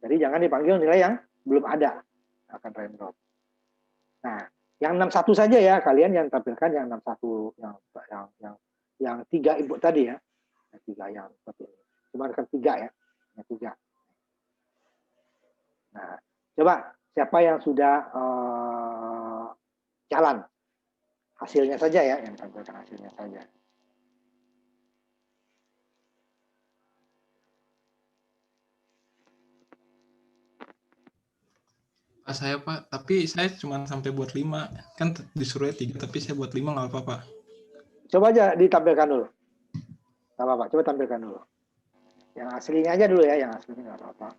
Jadi jangan dipanggil nilai yang belum ada, akan random. Nah, yang 61 saja ya, kalian yang tampilkan yang 61, yang 3 input tadi ya. Yang 3 yang seperti ini. Cuma kan 3 ya. Yang 3. Nah, coba siapa yang sudah jalan? Hasilnya saja ya, yang tampilkan hasilnya saja. Saya Pak, tapi saya cuma sampai buat 5. Kan disuruhnya 3, tapi saya buat 5 nggak apa-apa. Coba aja ditampilkan dulu. Nggak apa-apa, coba tampilkan dulu. Yang aslinya aja dulu ya, yang aslinya nggak apa-apa.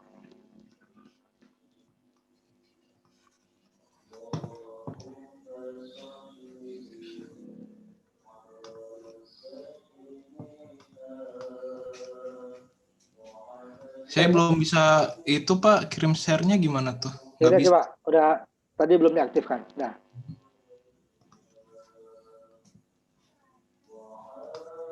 Saya belum bisa itu Pak, kirim share-nya gimana tuh? Udah coba, udah tadi belum diaktifkan. Nah.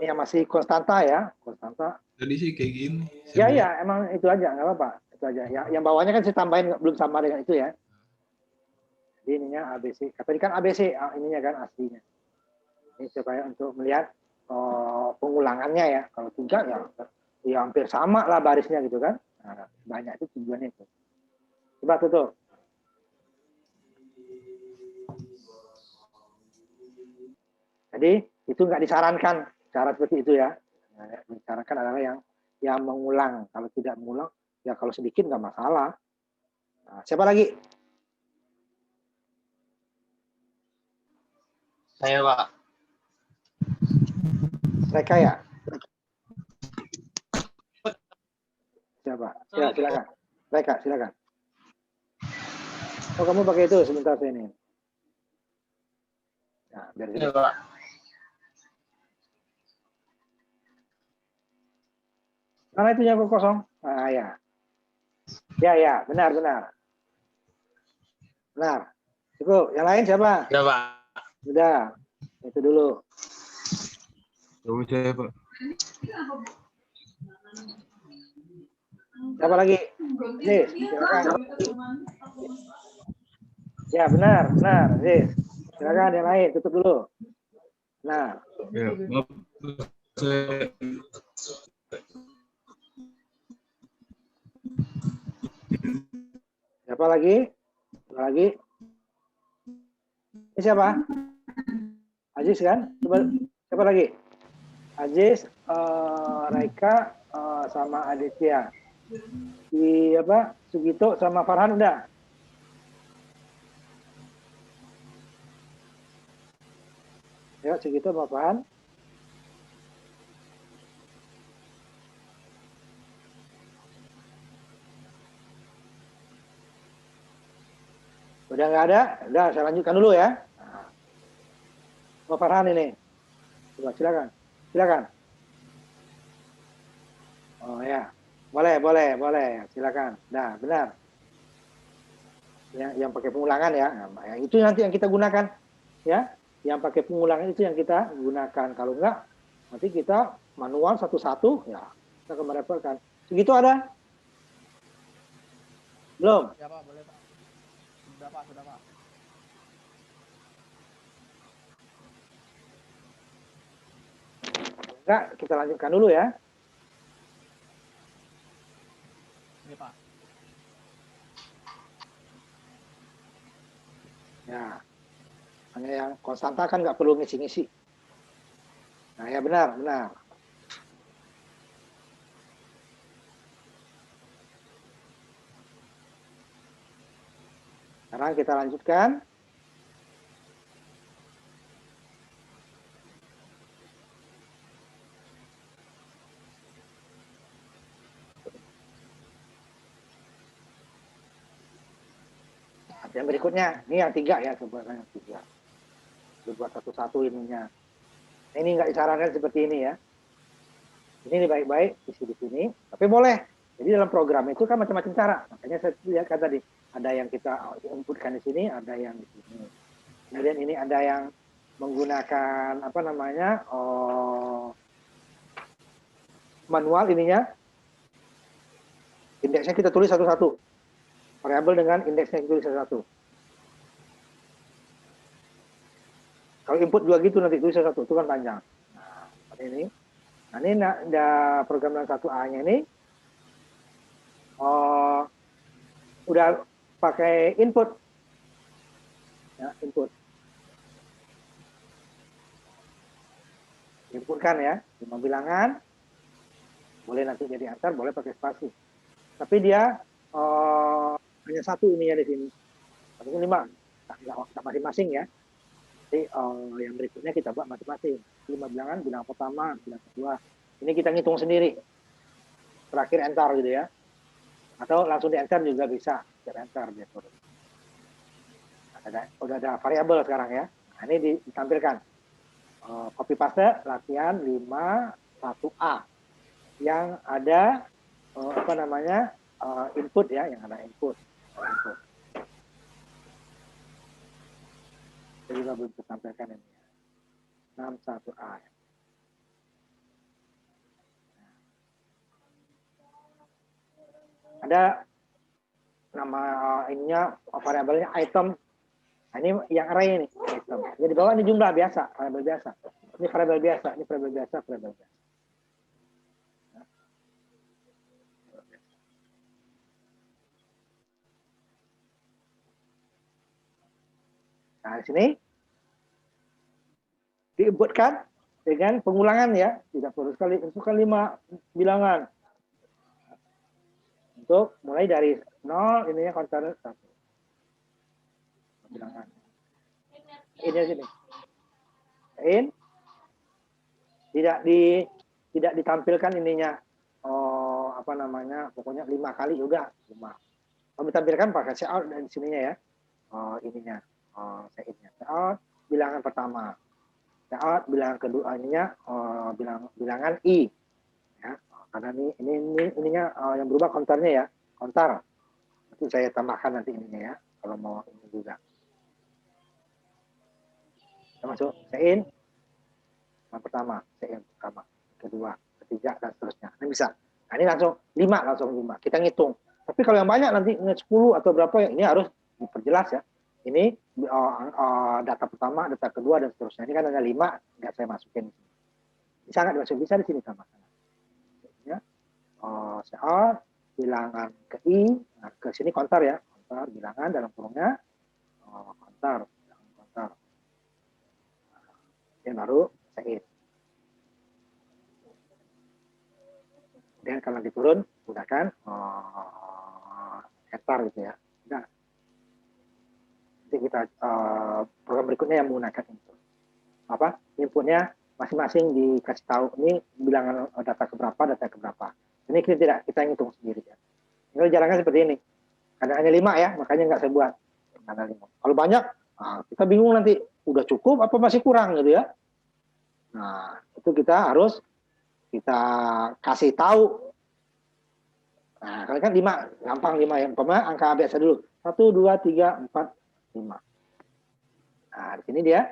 Ini yang masih konstanta ya, konstanta. Tadi sih kayak gini. Ya, emang itu aja, nggak apa-apa. Itu aja. Ya, yang bawahnya kan saya tambahin belum sama dengan itu ya. Jadi ininya ABC. Tadi kan ABC, ininya kan aslinya. Ini supaya untuk melihat pengulangannya ya. Kalau 3 ya hampir sama lah barisnya gitu kan. Nah, banyak itu tujuannya itu. Coba tutup. Jadi itu nggak disarankan cara seperti itu ya. Nah, yang disarankan adalah yang mengulang. Kalau tidak mengulang, ya kalau sedikit nggak masalah. Nah, siapa lagi? Saya Pak. Reka ya? Siapa? Ya, silakan. Reka, silakan. Oh, kamu pakai itu sebentar saya ini. Nah, biar Iya, Pak. Mana itu yang kosong? Ah, ya. Ya, benar. Benar. Cukup. Yang lain siapa? Ya, Pak. Sudah. Itu dulu. Saya, Pak. Siapa lagi? Silakan. Ya, benar. Silakan yang lain, tutup dulu. Nah. Ya, maaf. Siapa lagi? Ini siapa? Aziz kan? Siapa lagi? Aziz, Raika, sama Aditya. Di apa? Sugito sama Farhan udah? Ya, Sugito sama Farhan. Udah nggak ada? Udah, saya lanjutkan dulu ya. Pak Farhan ini. Coba silakan. Silakan. Oh ya. Boleh. Silakan. Nah, benar. Yang pakai pengulangan ya. Nah, itu nanti yang kita gunakan ya. Yang pakai pengulangan itu yang kita gunakan. Kalau enggak nanti kita manual satu-satu ya. Kita akan merepotkan. Segitu ada? Belum? Ya Pak, boleh Pak. Sudah Pak. Enggak, kita lanjutkan dulu ya. Ini Pak. Ya, hanya yang konstanta kan nggak perlu ngisi-ngisi. Nah ya benar. Sekarang kita lanjutkan. Yang berikutnya, ini yang 3 ya, sebenarnya 3. Dibuat satu-satu ininya. Ini nggak disarankan seperti ini ya. Ini baik-baik isi di sini, tapi boleh. Jadi dalam program itu kan macam-macam cara. Makanya saya lihat kan tadi, ada yang kita inputkan di sini, ada yang di sini. Kemudian ini ada yang menggunakan apa namanya manual ininya. Indeksnya kita tulis satu-satu. Variabel dengan indeksnya kita tulis satu-satu. Kalau input juga gitu nanti tulis satu, itu kan panjang. Nah, seperti ini. Nah, ini ada program dalam 1A-nya ini udah pakai input. Ya, input. Inputkan ya, 5 bilangan. Boleh nanti jadi antar, boleh pakai spasi. Tapi dia hanya satu ininya di sini. Tapi 5, tak masing-masing ya. Jadi yang berikutnya kita buat masing-masing. 5 bilangan, bilangan pertama, bilangan kedua. Ini kita ngitung sendiri. Terakhir enter gitu ya. Atau langsung di enter juga bisa. Enter dia turun. Udah ada variabel sekarang ya. Nah, ini ditampilkan. Copy paste latihan 5 1A. Yang ada apa namanya? Input ya, yang ada input. Jadi juga belum ditampilkan ini. 61A. Ada nama ininya variabelnya item. Nah, ini yang array ini item. Jadi bawah ini jumlah biasa, variabel biasa. Ini variabel biasa, ini variabel biasa, variabel biasa. Nah, di sini diinputkan dengan pengulangan ya, tidak perlu sekali inputkan 5 bilangan. Untuk mulai dari 0 ininya counter 1. Bilangan. Ini sini. Tidak ditampilkan ininya apa namanya, pokoknya 5 kali udah 5. Kalau ditampilkan pakai cout dari sininya ya. Ininya cout bilangan pertama, cout bilangan kedua ininya bilangan i ya, karena ininya yang berubah counternya ya, counter itu saya tambahkan nanti ininya ya kalau mau ini juga. Kita masuk sein yang pertama, sein pertama, kedua, ketiga dan seterusnya. Ini bisa. Nah, ini langsung 5 kita ngitung. Tapi kalau yang banyak nanti 10 atau berapa ini harus diperjelas ya. Ini data pertama, data kedua dan seterusnya. Ini kan hanya 5, nggak saya masukin. Bisa nggak dimasukin? Bisa di sini tambahkan. Ya. Soal bilangan ke i, nah, ke sini counter ya, counter bilangan dalam kurungnya counter. Yang baru sein. Dan kalau diturun gunakan enter gitu ya. Nah, nanti kita program berikutnya yang menggunakan input. Apa? Inputnya masing-masing dikasih tahu ini bilangan data keberapa. Ini kita hitung sendiri ya. Ini jalankan seperti ini. Karena hanya 5 ya, makanya nggak saya buat. Karena 5. Kalau banyak, kita bingung nanti udah cukup apa masih kurang gitu ya. Nah, itu kita harus kita kasih tahu. Nah, kalau kan 5, gampang 5 ya. Umpama angka biasa dulu. 1, 2, 3, 4, 5. Nah, di sini dia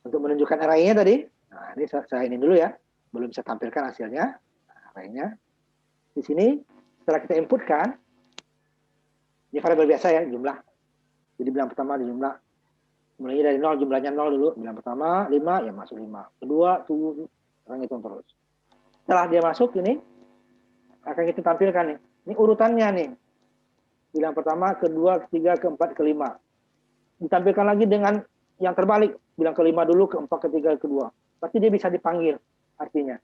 untuk menunjukkan array-nya tadi. Nah, ini saya ini dulu ya. Belum saya tampilkan hasilnya. Nah, array-nya. Di sini setelah kita inputkan, ini variabel biasa ya, jumlah. Jadi bilang pertama di jumlah. Mulainya dari 0, jumlahnya 0 dulu. Bilang pertama 5, ya masuk 5. Kedua, tunggu, orang hitung terus. Setelah dia masuk ini, akan kita tampilkan nih. Ini urutannya nih. Bilang pertama, kedua, ketiga, keempat, kelima. Ditampilkan lagi dengan yang terbalik. Bilang kelima dulu, keempat, ketiga, kedua. Berarti dia bisa dipanggil artinya.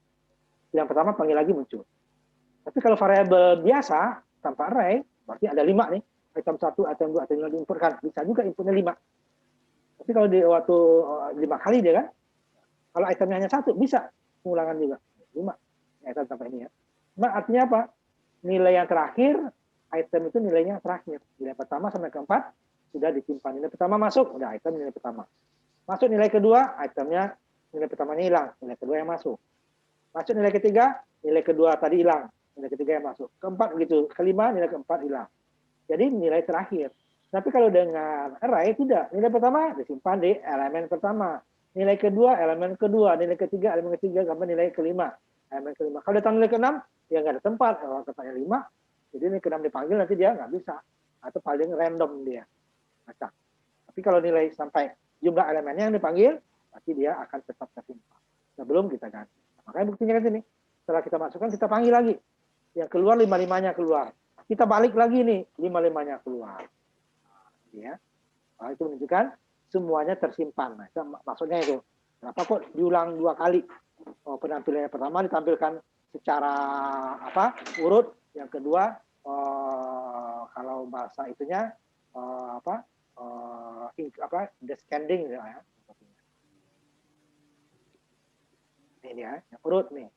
Bilang pertama, panggil lagi muncul. Tapi kalau variabel biasa, tanpa array, berarti ada 5 nih. Item 1, item 2, item 5 diinputkan. Bisa juga inputnya 5. Tapi kalau di waktu 5 kali dia kan, kalau itemnya hanya 1, bisa pengulangan juga. 5. Item sampai ini ya. Nah, artinya apa? Nilai yang terakhir, item itu nilainya terakhir. Nilai pertama sampai keempat sudah disimpan. Nilai pertama masuk, udah item nilai pertama. Masuk nilai kedua, itemnya nilai pertamanya hilang, nilai kedua yang masuk. Masuk nilai ketiga, nilai kedua tadi hilang, nilai ketiga yang masuk. Keempat begitu, kelima nilai keempat hilang. Jadi nilai terakhir. Tapi kalau dengan array tidak, nilai pertama disimpan di elemen pertama. Nilai kedua, elemen kedua, nilai ketiga, elemen ketiga, sampai nilai kelima. Elemen kelima. Kalau datang nilai keenam, ya nggak ada tempat. Kalau katanya 5, jadi nilai keenam dipanggil nanti dia nggak bisa. Atau paling random dia. Acak. Tapi kalau nilai sampai jumlah elemennya yang dipanggil, pasti dia akan tetap tersimpan. Sebelum kita ganti. Makanya buktinya kan sini. Setelah kita masukkan, kita panggil lagi. Yang keluar 5-5-nya keluar. Kita balik lagi nih, 5-5-nya keluar. Ya. Nah, itu menunjukkan semuanya tersimpan. Nah, itu maksudnya itu. Kenapa kok diulang 2 kali? Penampilan yang pertama ditampilkan secara urut, yang kedua kalau bahasa itunya descending ya. Ini dia, yang urut nih.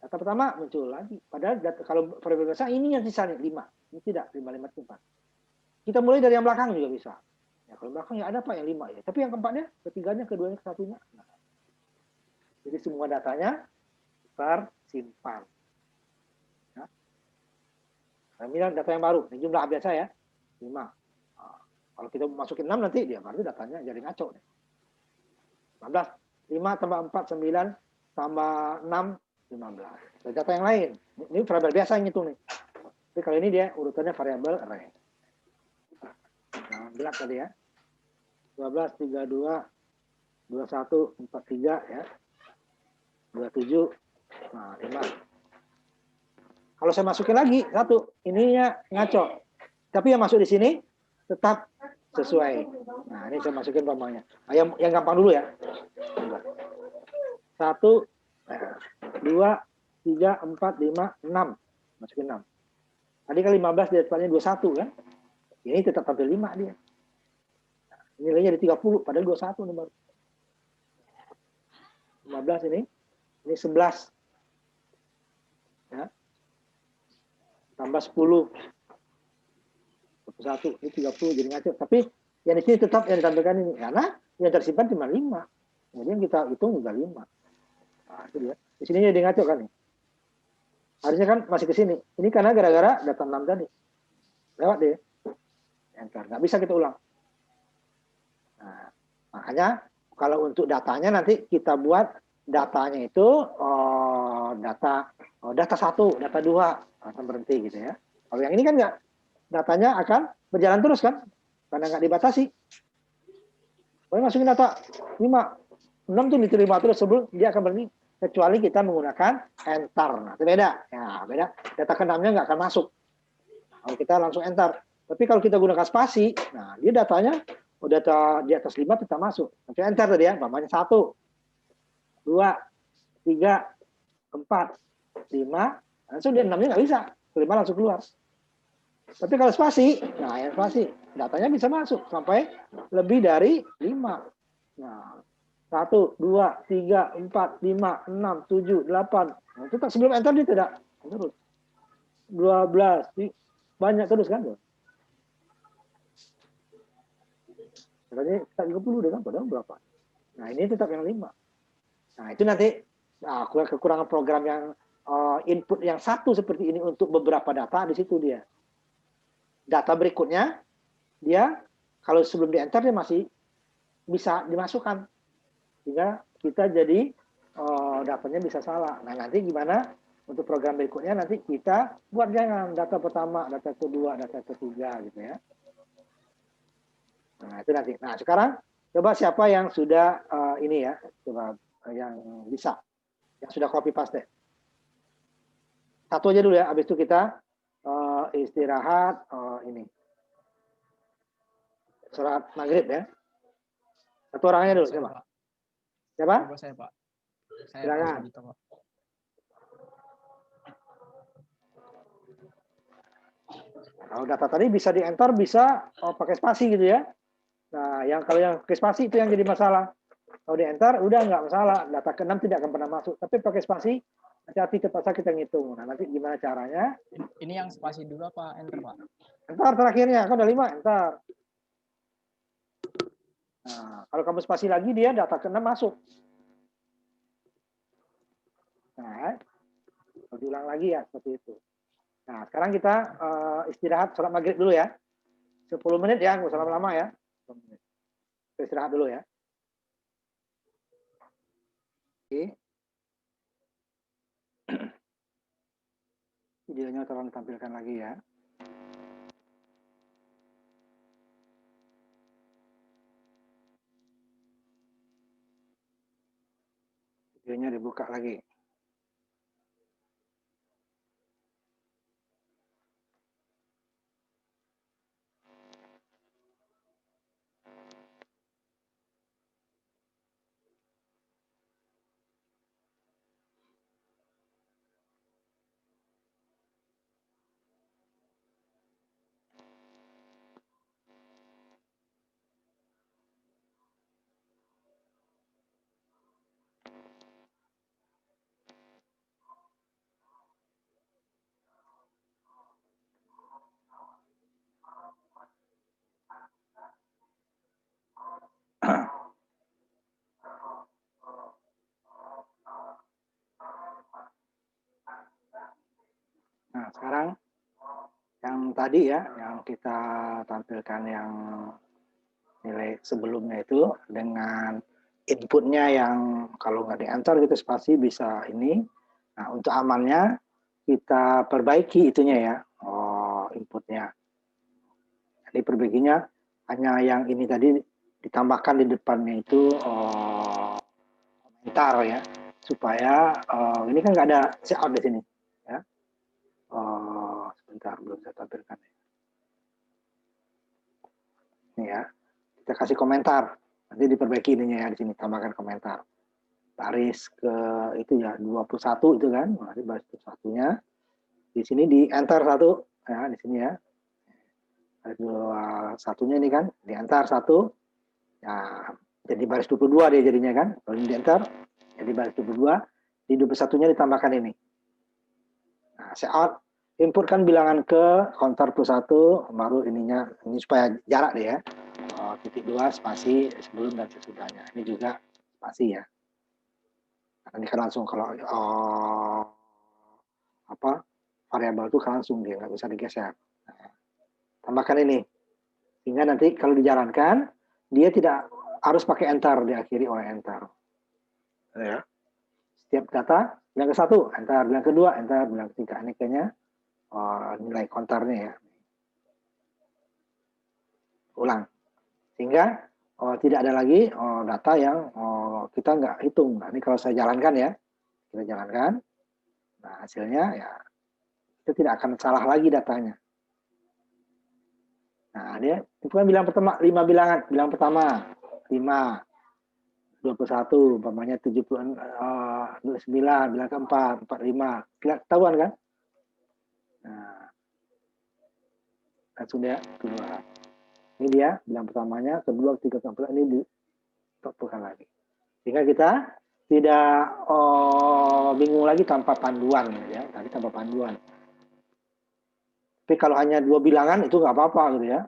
Data pertama muncul lagi. Padahal kalau variabel biasa ini yang sisa nih 5. Ini tidak 5 simpan. Kita mulai dari yang belakang juga bisa. Ya, kalau belakang ya ada Pak yang 5 ya. Tapi yang keempatnya, ketiganya, keduanya, kesatunya. Nah. Jadi semua datanya tersimpan. Ya. Nah, ini data yang baru. Ini jumlah biasa ya. 5. Nah, kalau kita masukin 6 nanti dia berarti datanya jadi ngaco nih. 15. 5 tambah 4, 9 tambah 6, 15. Dari data yang lain. Ini variabel biasa yang itu nih. Tapi kali ini dia urutannya variabel array. Nah, jelas tadi ya. 12, 32, 21, 43 ya. 27, nah 5. Kalau saya masukin lagi, 1, ininya ngaco. Tapi yang masuk di sini tetap sesuai. Nah, ini saya masukin umpamanya. Nah, yang gampang dulu ya. 1, 2, 3, 4, 5, 6. Masukin 6. Tadi kan 15 di depannya 21 kan. Ini tetap tampil 5 dia. Nah, nilainya di 30, padahal 21 nih baru. 15 ini 11. Ya. Tambah 10. 21, ini 30 jadi ngaco. Tapi yang di sini tetap yang ditampilkan ini. Karena yang tersimpan cuma 5. Kemudian kita hitung juga 5. Nah, itu dia. Di sini jadi ngaco kan nih. Harusnya kan masih ke sini. Ini karena gara-gara data 6 tadi. Lewat deh. Enter. Nggak bisa kita ulang. Nah, makanya kalau untuk datanya nanti kita buat datanya itu data 1, data 2 akan berhenti gitu ya. Kalau yang ini kan nggak, datanya akan berjalan terus kan, karena nggak dibatasi. Boleh masukin data 5, 6 tuh diterima terus sebelum dia akan berhenti, kecuali kita menggunakan enter. Nah, itu beda. Ya, beda. Data ke-6-nya nggak akan masuk. Kalau kita langsung enter. Tapi kalau kita gunakan spasi, nah dia datanya data di atas 5 kita masuk. Nanti enter tadi ya, namanya 1, 2, 3, 4, 5, langsung dia 6-nya nggak bisa. 5 langsung keluar. Tapi kalau spasi, nah yang spasi, datanya bisa masuk sampai lebih dari 5. Nah, 1, 2, 3, 4, 5, 6, 7, 8. Nah, itu sebelum enter dia tidak terus. 12, banyak terus kan? Katanya 30 deh kan, padahal berapa? Nah, ini tetap yang 5. Nah, itu nanti kekurangan program yang input yang satu seperti ini untuk beberapa data, di situ dia. Data berikutnya, dia kalau sebelum di-enter dia masih bisa dimasukkan. Sehingga kita jadi datanya bisa salah. Nah, nanti gimana untuk program berikutnya, nanti kita buat jangan data pertama, data kedua, data ketiga gitu ya. Nah, itu nanti. Nah, sekarang coba siapa yang sudah ini ya, coba yang bisa, yang sudah copy paste. Satu aja dulu ya, habis itu kita istirahat ini. Sholat maghrib ya. Satu orangnya dulu, coba. Pak. Siapa? Coba saya, Pak. Saya Silakan. Pak Sugito, Pak. Kalau data tadi bisa di-enter, bisa pakai spasi gitu ya. Nah, kalau yang pakai spasi itu yang jadi masalah. Kalau di-enter, udah nggak masalah. Data ke-6 tidak akan pernah masuk. Tapi pakai spasi, hati-hati terpaksa kita ngitung. Nah, nanti gimana caranya? Ini yang spasi dulu apa enter, Pak? Enter terakhirnya, kan udah 5, enter. Nah, kalau kamu spasi lagi, dia data ke-6 masuk. Nah, kalau diulang lagi ya, seperti itu. Nah, sekarang kita istirahat sholat maghrib dulu ya. 10 menit ya, nggak usah lama-lama ya. 10 menit. Kita istirahat dulu ya. Oke. Videonya tolong ditampilkan lagi ya. Videonya dibuka lagi. Nah, sekarang yang tadi ya, yang kita tampilkan yang nilai sebelumnya itu dengan inputnya yang kalau nggak di-enter gitu spasi bisa ini. Nah, untuk amannya kita perbaiki itunya ya, inputnya. Jadi perbaikinya hanya yang ini tadi ditambahkan di depannya itu komentar ya, supaya ini kan nggak ada shoutout di sini ya. Sebentar, belum saya tampilkan. Ini ya, kita kasih komentar. Nanti diperbaiki ininya ya, di sini tambahkan komentar. Baris ke itu ya 21 itu kan, nanti baris 21-nya. Di sini di enter 1 ya, di sini ya. Baris 21-nya ini kan, di enter 1. Ya, jadi baris 22 dia jadinya kan. Kalau di enter jadi baris 22, di 21-nya ditambahkan ini. Nah, shoutout input kan bilangan ke counter plus 1 baru ininya, ini supaya jarak deh ya. Titik 2 spasi sebelum dan sesudahnya. Ini juga spasi ya. Nanti kan langsung kalau variabel itu kan langsung dia nggak bisa digeser. Nah, tambahkan ini sehingga nanti kalau dijalankan dia tidak harus pakai enter, diakhiri oleh enter. Ya. Setiap data bilang ke 1 enter, bilang kedua enter, bilang ketiga. Ini kayaknya nilai counternya ya. Ulang sehingga tidak ada lagi data yang kita nggak hitung. Nah, ini kalau saya jalankan ya, kita jalankan, nah hasilnya ya kita tidak akan salah lagi datanya. Nah dia itu kan bilang pertama 5 bilangan, bilang pertama 5, 21, umpamanya 79, bilang keempat 45, ketahuan kan? Nah, langsung dia keluar. Ini dia bilang pertamanya, kedua, ketiga, keempat, ini ditentukan lagi. Sehingga kita tidak bingung lagi tanpa panduan ya, tadi tanpa panduan. Tapi kalau hanya 2 bilangan itu nggak apa-apa gitu ya.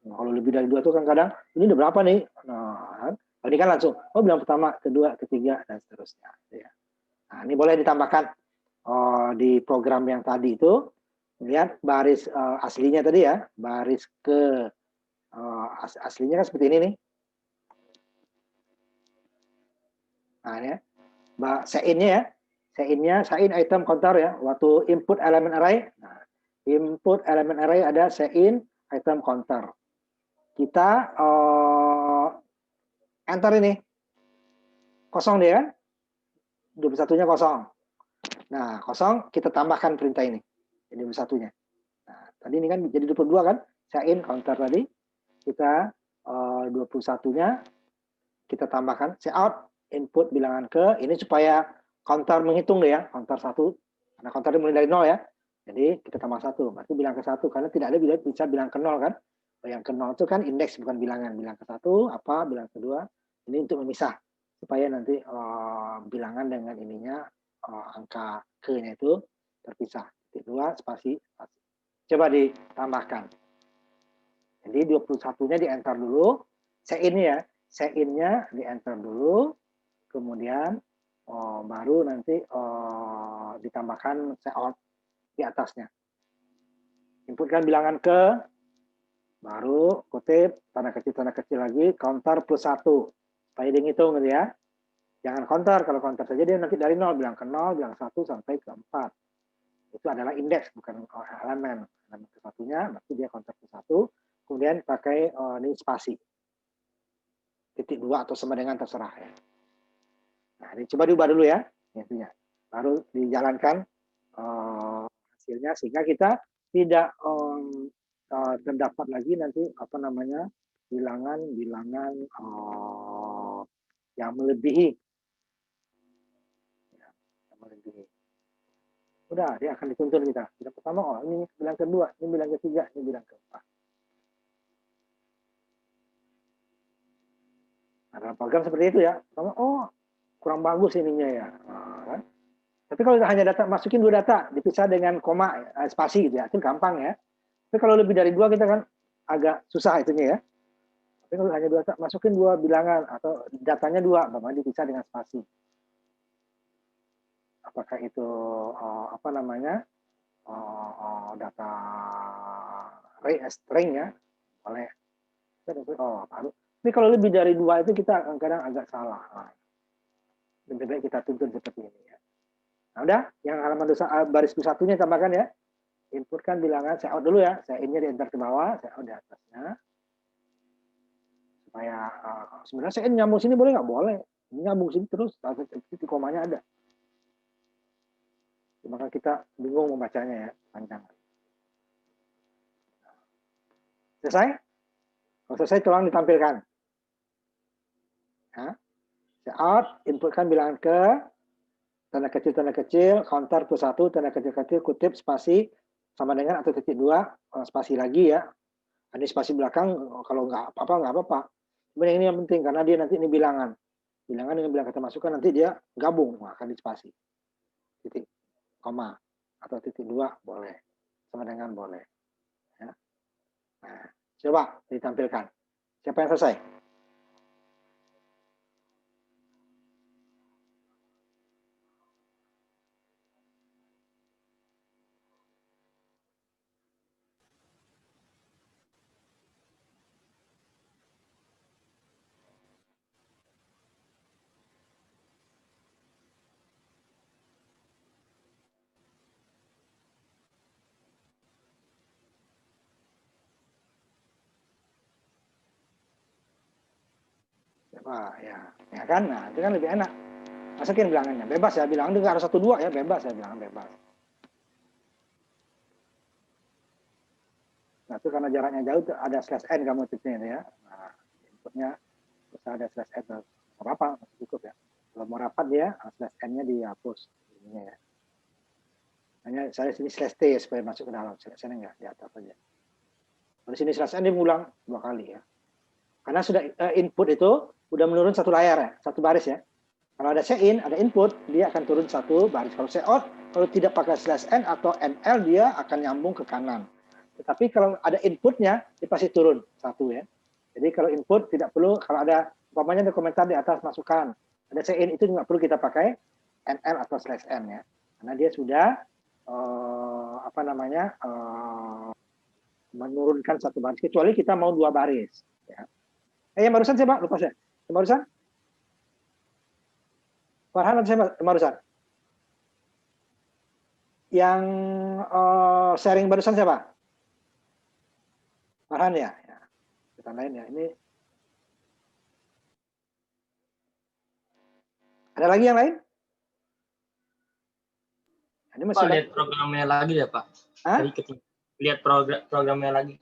Nah, kalau lebih dari 2 itu kan kadang ini udah berapa nih? Nah, Kalau ini kan langsung, oh bilang pertama, kedua, ketiga, dan seterusnya. Ya. Nah, ini boleh ditambahkan di program yang tadi itu, lihat baris aslinya tadi ya, baris ke aslinya kan seperti ini nih. Nah, ini ya. Sein-nya ya, sein item counter ya, waktu input elemen array. Nah, input elemen array ada sein item counter. Kita enter ini. Kosong dia kan? 21-nya kosong. Nah, kosong kita tambahkan perintah ini. Jadi 21-nya. Nah, tadi ini kan jadi 22 kan? Sein counter tadi. Kita 21-nya kita tambahkan cout input bilangan ke ini supaya counter menghitung deh ya, counter 1. Karena counter mulai dari 0 ya. Jadi kita tambah 1, berarti bilang ke 1 karena tidak ada bisa bilang ke 0 kan. Yang ke 0 itu kan indeks bukan bilangan. Bilang ke 1 apa, bilang kedua. Ini untuk memisah supaya nanti bilangan dengan ininya angka ke-nya itu terpisah. Titik 2 spasi spasi. Coba ditambahkan. Jadi 21-nya di enter dulu. Sein-nya sein-nya di enter dulu. Kemudian baru nanti ditambahkan cout di atasnya. Inputkan bilangan ke, baru kutip tanda kecil lagi counter plus 1. Supaya dia ngitung gitu ya. Jangan counter, kalau counter saja dia nanti dari 0, bilang ke 0, bilang 1 sampai ke 4. Itu adalah indeks, bukan elemen. Elemen ke satunya, berarti dia counter plus 1. Kemudian pakai ini spasi. Titik 2 atau sama dengan terserah ya. Nah, ini coba diubah dulu ya, intinya. Baru dijalankan hasilnya sehingga kita tidak terdapat lagi nanti apa namanya bilangan yang melebihi. Yang melebihi. Udah, dia akan dituntun kita. Bilang pertama, oh ini bilang kedua, ini bilang ketiga, ini bilang keempat. Nah, dalam program seperti itu ya. Pertama, oh kurang bagus ininya ya. Nah, kan? Tapi kalau hanya data masukin 2 data dipisah dengan koma spasi gitu ya, itu gampang ya. Tapi kalau lebih dari 2 kita kan agak susah itunya ya. Tapi kalau hanya 2 data, masukin 2 bilangan atau datanya 2, bagaimana dipisah dengan spasi. Apakah itu apa namanya data array string ya, oleh baru. Tapi kalau lebih dari 2 itu kita kadang agak salah. Nah, lebih baik kita tuntun seperti ini ya. Nah, udah, yang halaman baris 21-nya tambahkan ya. Inputkan bilangan cout dulu ya. Sein-nya di enter ke bawah, cout di atasnya. Supaya sebenarnya sein nyambung sini boleh nggak? Boleh. Ini nyambung sini terus, titik komanya ada. Maka kita bingung membacanya ya, panjang. Selesai? Kalau selesai tolong ditampilkan. Ya. Cout, inputkan bilangan ke, tanda kecil, counter plus 1, tanda kecil, kutip, spasi, sama dengan atau titik 2, spasi lagi ya. Ada spasi belakang, kalau nggak apa-apa. Kemudian ini yang penting, karena dia nanti ini bilangan. Bilangan dengan bilangan kata masukan, nanti dia gabung, akan di spasi. Titik, koma, atau titik 2, boleh. Sama dengan boleh. Ya. Nah, coba ditampilkan. Siapa yang selesai? Wah, ya kan? Nah, itu kan lebih enak. Masukin bilangannya, bebas ya, bilangan itu nggak harus 1, 2 ya, bebas ya, bilangan bebas. Nah, itu karena jaraknya jauh, ada slash n kamu titiknya ya. Nah, inputnya bisa ada slash n, apa-apa, masih cukup ya. Kalau mau rapat dia, slash n-nya dihapus. Ininya ya. Hanya saya sini slash t ya, supaya masuk ke dalam, slash n enggak, di atas aja. Kalau sini slash n dia mengulang 2 kali ya. Karena sudah input itu udah menurun 1 layar ya, 1 baris ya. Kalau ada sein, ada input, dia akan turun 1 baris. Kalau cout, kalau tidak pakai slash n atau nl, dia akan nyambung ke kanan. Tetapi kalau ada inputnya, dia pasti turun 1 ya. Jadi kalau input tidak perlu, kalau ada Umpamanya ada komentar di atas masukkan. Ada CIN itu juga perlu kita pakai NL atau /N ya. Karena dia sudah menurunkan satu baris. Kecuali kita mau 2 baris. Ya. Yang barusan siapa? Lupa saya. Yang barusan? Farhan atau siapa? Yang barusan? Yang sharing barusan siapa? Farhan ya. Kita lain ya. Ini ada lagi yang lain? Ini masih lihat programnya lagi ya Pak. Hah? Lihat programnya lagi.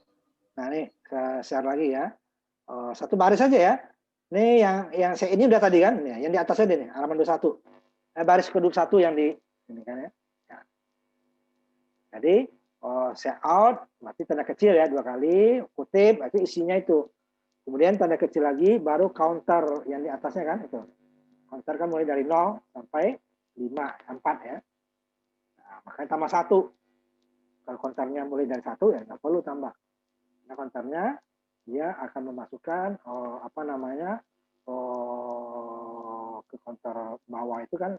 Nah ini ke share lagi ya. Satu baris saja ya. Ini yang saya ini udah tadi kan, yang di atasnya ini halaman 21. Baris ke-21 yang di ini kan ya. Jadi saya out, berarti tanda kecil ya 2 kali, kutip, berarti isinya itu. Kemudian tanda kecil lagi, baru counter yang di atasnya kan itu. Counter kan mulai dari 0 sampai 5, 4 ya. Nah, makanya tambah 1. Kalau counternya mulai dari 1 ya nggak perlu tambah. Nah, counternya dia akan memasukkan ke counter bawah itu kan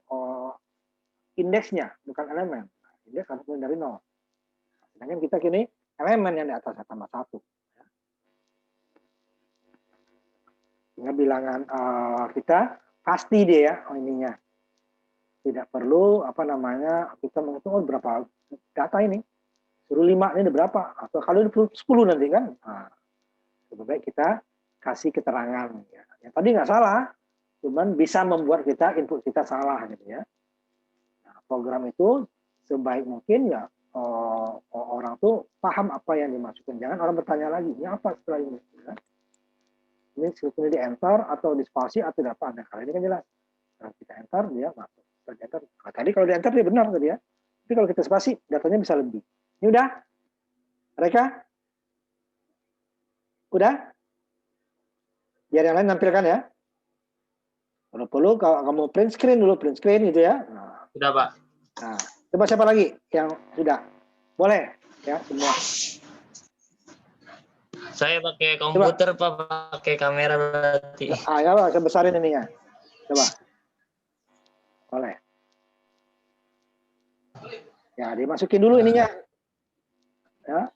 indeksnya, bukan elemen. Indeks harus mulai dari 0. Sedangkan kita kini elemen yang di atasnya tambah 1. Sehingga bilangan kita pasti dia ya ininya. Tidak perlu kita menghitung berapa data ini. Suruh 5 ini berapa? Atau kalau 10 nanti kan. Nah, lebih baik kita kasih keterangan. Ya. Yang tadi nggak salah, cuman bisa membuat input kita salah gitu ya. Nah, program itu sebaik mungkin ya orang tuh paham apa yang dimasukkan. Jangan orang bertanya lagi, ini apa setelah ini? Ya. Ini sebetulnya di enter atau di spasi atau di apa? Nah, kalau ini kan jelas. Kalau kita enter dia masuk. Nah, tadi kalau di enter dia benar tadi ya. Tapi kalau kita spasi datanya bisa lebih. Ini udah? Mereka? Udah? Biar yang lain nampilkan ya. Kalau perlu kalau kamu print screen dulu, print screen gitu ya. Nah. Sudah Pak. Nah, coba siapa lagi yang sudah? Boleh ya semua. Saya pakai komputer Pak, pakai kamera berarti. Ya Pak, saya besarin ininya. Coba. Boleh. Ya, dimasukin dulu ininya. Ya.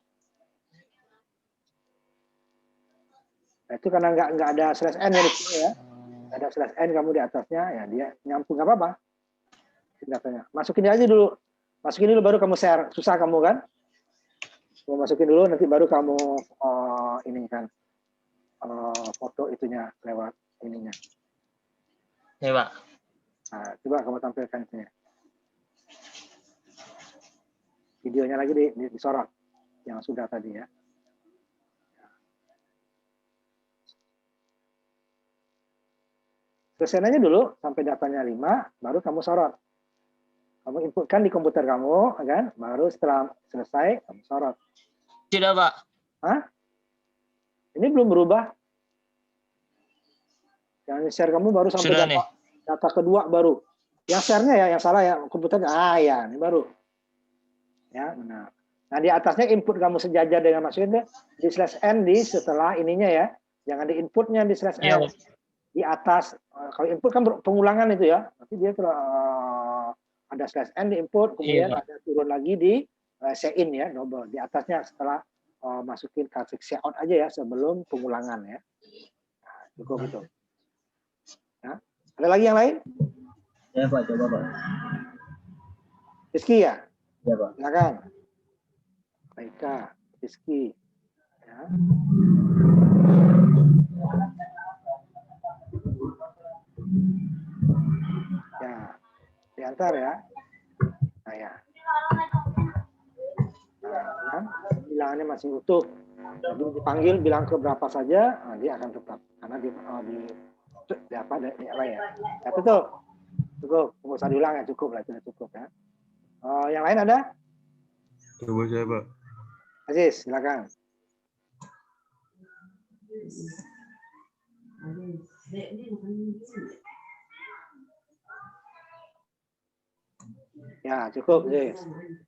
Nah, itu karena nggak ada /n ya di sini ya. Nggak ada /n kamu di atasnya, ya dia nyambung nggak apa-apa. Datanya. Masukin aja dulu. Masukin dulu baru kamu share. Susah kamu kan? Kamu masukin dulu nanti baru kamu ini kan foto itunya lewat ininya. Ya Pak. Nah, coba kamu tampilkan itunya. Videonya lagi disorot yang sudah tadi ya. Selesai aja dulu sampai datanya 5, baru kamu sorot. Kamu inputkan di komputer kamu, kan? Baru setelah selesai kamu sorot. Sudah Pak. Hah? Ini belum berubah. Yang share kamu baru sampai data kedua baru. Yang share-nya ya, yang salah ya komputernya. Ya, ini baru. Ya, benar. Nah, di atasnya input kamu sejajar dengan masukin di /n di setelah ininya ya. Jangan di inputnya di /n. Ya, di atas kalau input kan pengulangan itu ya. Nanti dia ada /n di input, kemudian ada turun lagi di CIN ya, double. Di atasnya setelah masukin kasih out aja ya sebelum pengulangan ya. Nah, cukup itu. Nah, ada lagi yang lain? Ya Pak, coba Pak. Rizky ya? Ya Pak. Silakan. Baika, Rizky. Ya. Ya, diantar ya. Nah, ya. Nah, bilangannya masih utuh. Jadi dipanggil bilang ke berapa saja, nah, dia akan tetap karena di apa ya. Ya tutup. Cukup, nggak usah diulang ya, cukup lah, sudah cukup ya. Yang lain ada? Coba saya Pak. Aziz, silakan. Ya, cukup, Aziz.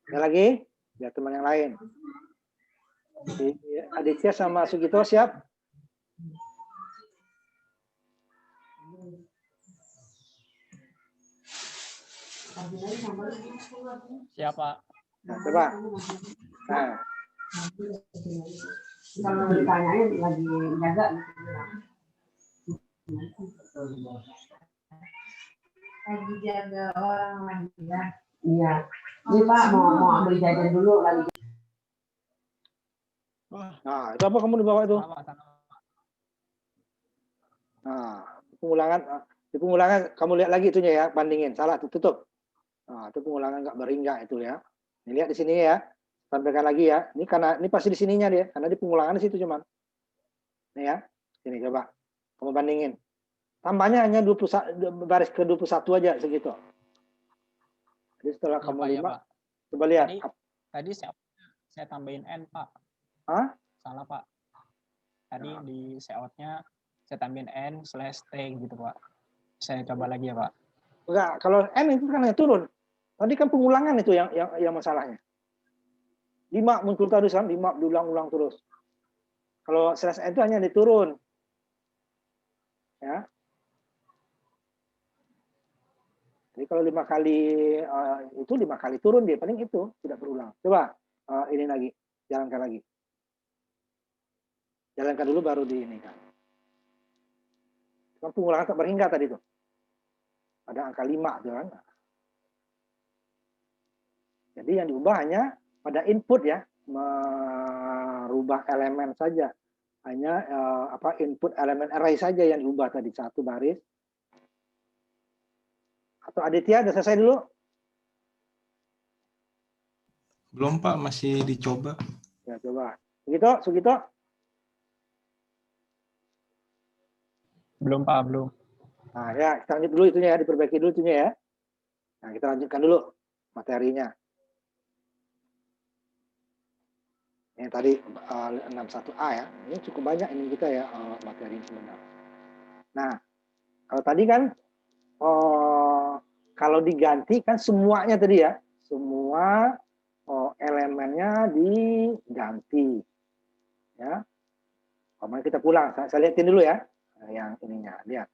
Ada lagi? Biar teman yang lain. Aditya sama Sugito siap? Siapa? Nah, coba. Nah, Kalau ditanyain lagi jaga lagi jaga orang lagi ya. Iya. Ini Pak mau ambil jajan dulu lagi. nah, itu apa kamu dibawa itu? Sama, sama. Nah, di pengulangan kamu lihat lagi itunya ya, bandingin. Salah, tutup. Nah, itu pengulangan nggak berhingga itu ya. Ini lihat di sini ya. Sampaikan lagi ya. Ini karena ini pasti di sininya dia, karena di pengulangan di situ cuman. Nih ya. Sini coba. Kamu bandingin. Tambahnya hanya 21 baris ke 21 aja segitu. Jadi setelah Iya, kamu Pak, ya, 5, Pak. coba lihat. Tadi saya tambahin N, Pak. Hah? Salah, Pak. Tadi di layout-nya saya tambahin N/T gitu, Pak. Saya coba lagi ya, Pak. Enggak, kalau N itu kan hanya turun. Tadi kan pengulangan itu yang masalahnya. 5 muncul terus kan, 5 diulang-ulang terus. Kalau /N itu hanya diturun. Ya. Jadi kalau 5 kali itu 5 kali turun dia paling itu tidak berulang. Coba ini lagi, jalankan lagi. Jalankan dulu baru di ini kan. Pengulangan tak berhingga tadi tuh. Ada angka 5 tuh kan. Jadi yang diubah hanya pada input ya, merubah elemen saja. Hanya input elemen array saja yang diubah tadi, satu baris. Atau Aditya udah selesai dulu? Belum Pak, masih dicoba. Ya coba. Sugito? Belum, Pak, belum. Nah ya, kita lanjut dulu itunya ya, diperbaiki dulu itunya ya. Nah kita lanjutkan dulu materinya. Yang tadi 61A ya, ini cukup banyak ini kita ya materi sebenarnya. Nah, kalau tadi kan kalau diganti kan semuanya tadi ya, semua elemennya diganti. Ya, kemarin kita pulang, saya lihatin dulu ya, yang ininya. Lihat,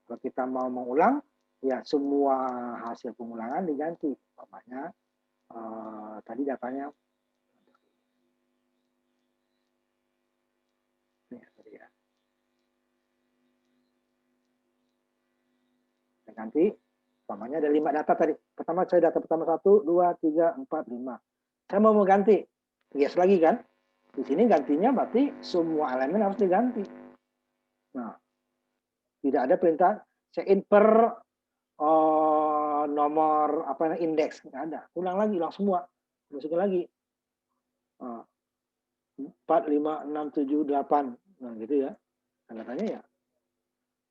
kalau kita mau mengulang, ya semua hasil pengulangan diganti. Umpamanya tadi datanya ini tadi ya. Kita ganti, umpamanya ada 5 data tadi. Pertama saya data pertama 1, 2, 3, 4, 5. Saya mau mengganti, yes lagi kan? Di sini gantinya berarti semua elemen harus diganti. Nah, tidak ada perintah check-in per nomor indeks, nggak ada. Ulang lagi, ulang semua, masukin lagi. 4, 5, 6, 7, 8, nah gitu ya. Tanda-tanya ya.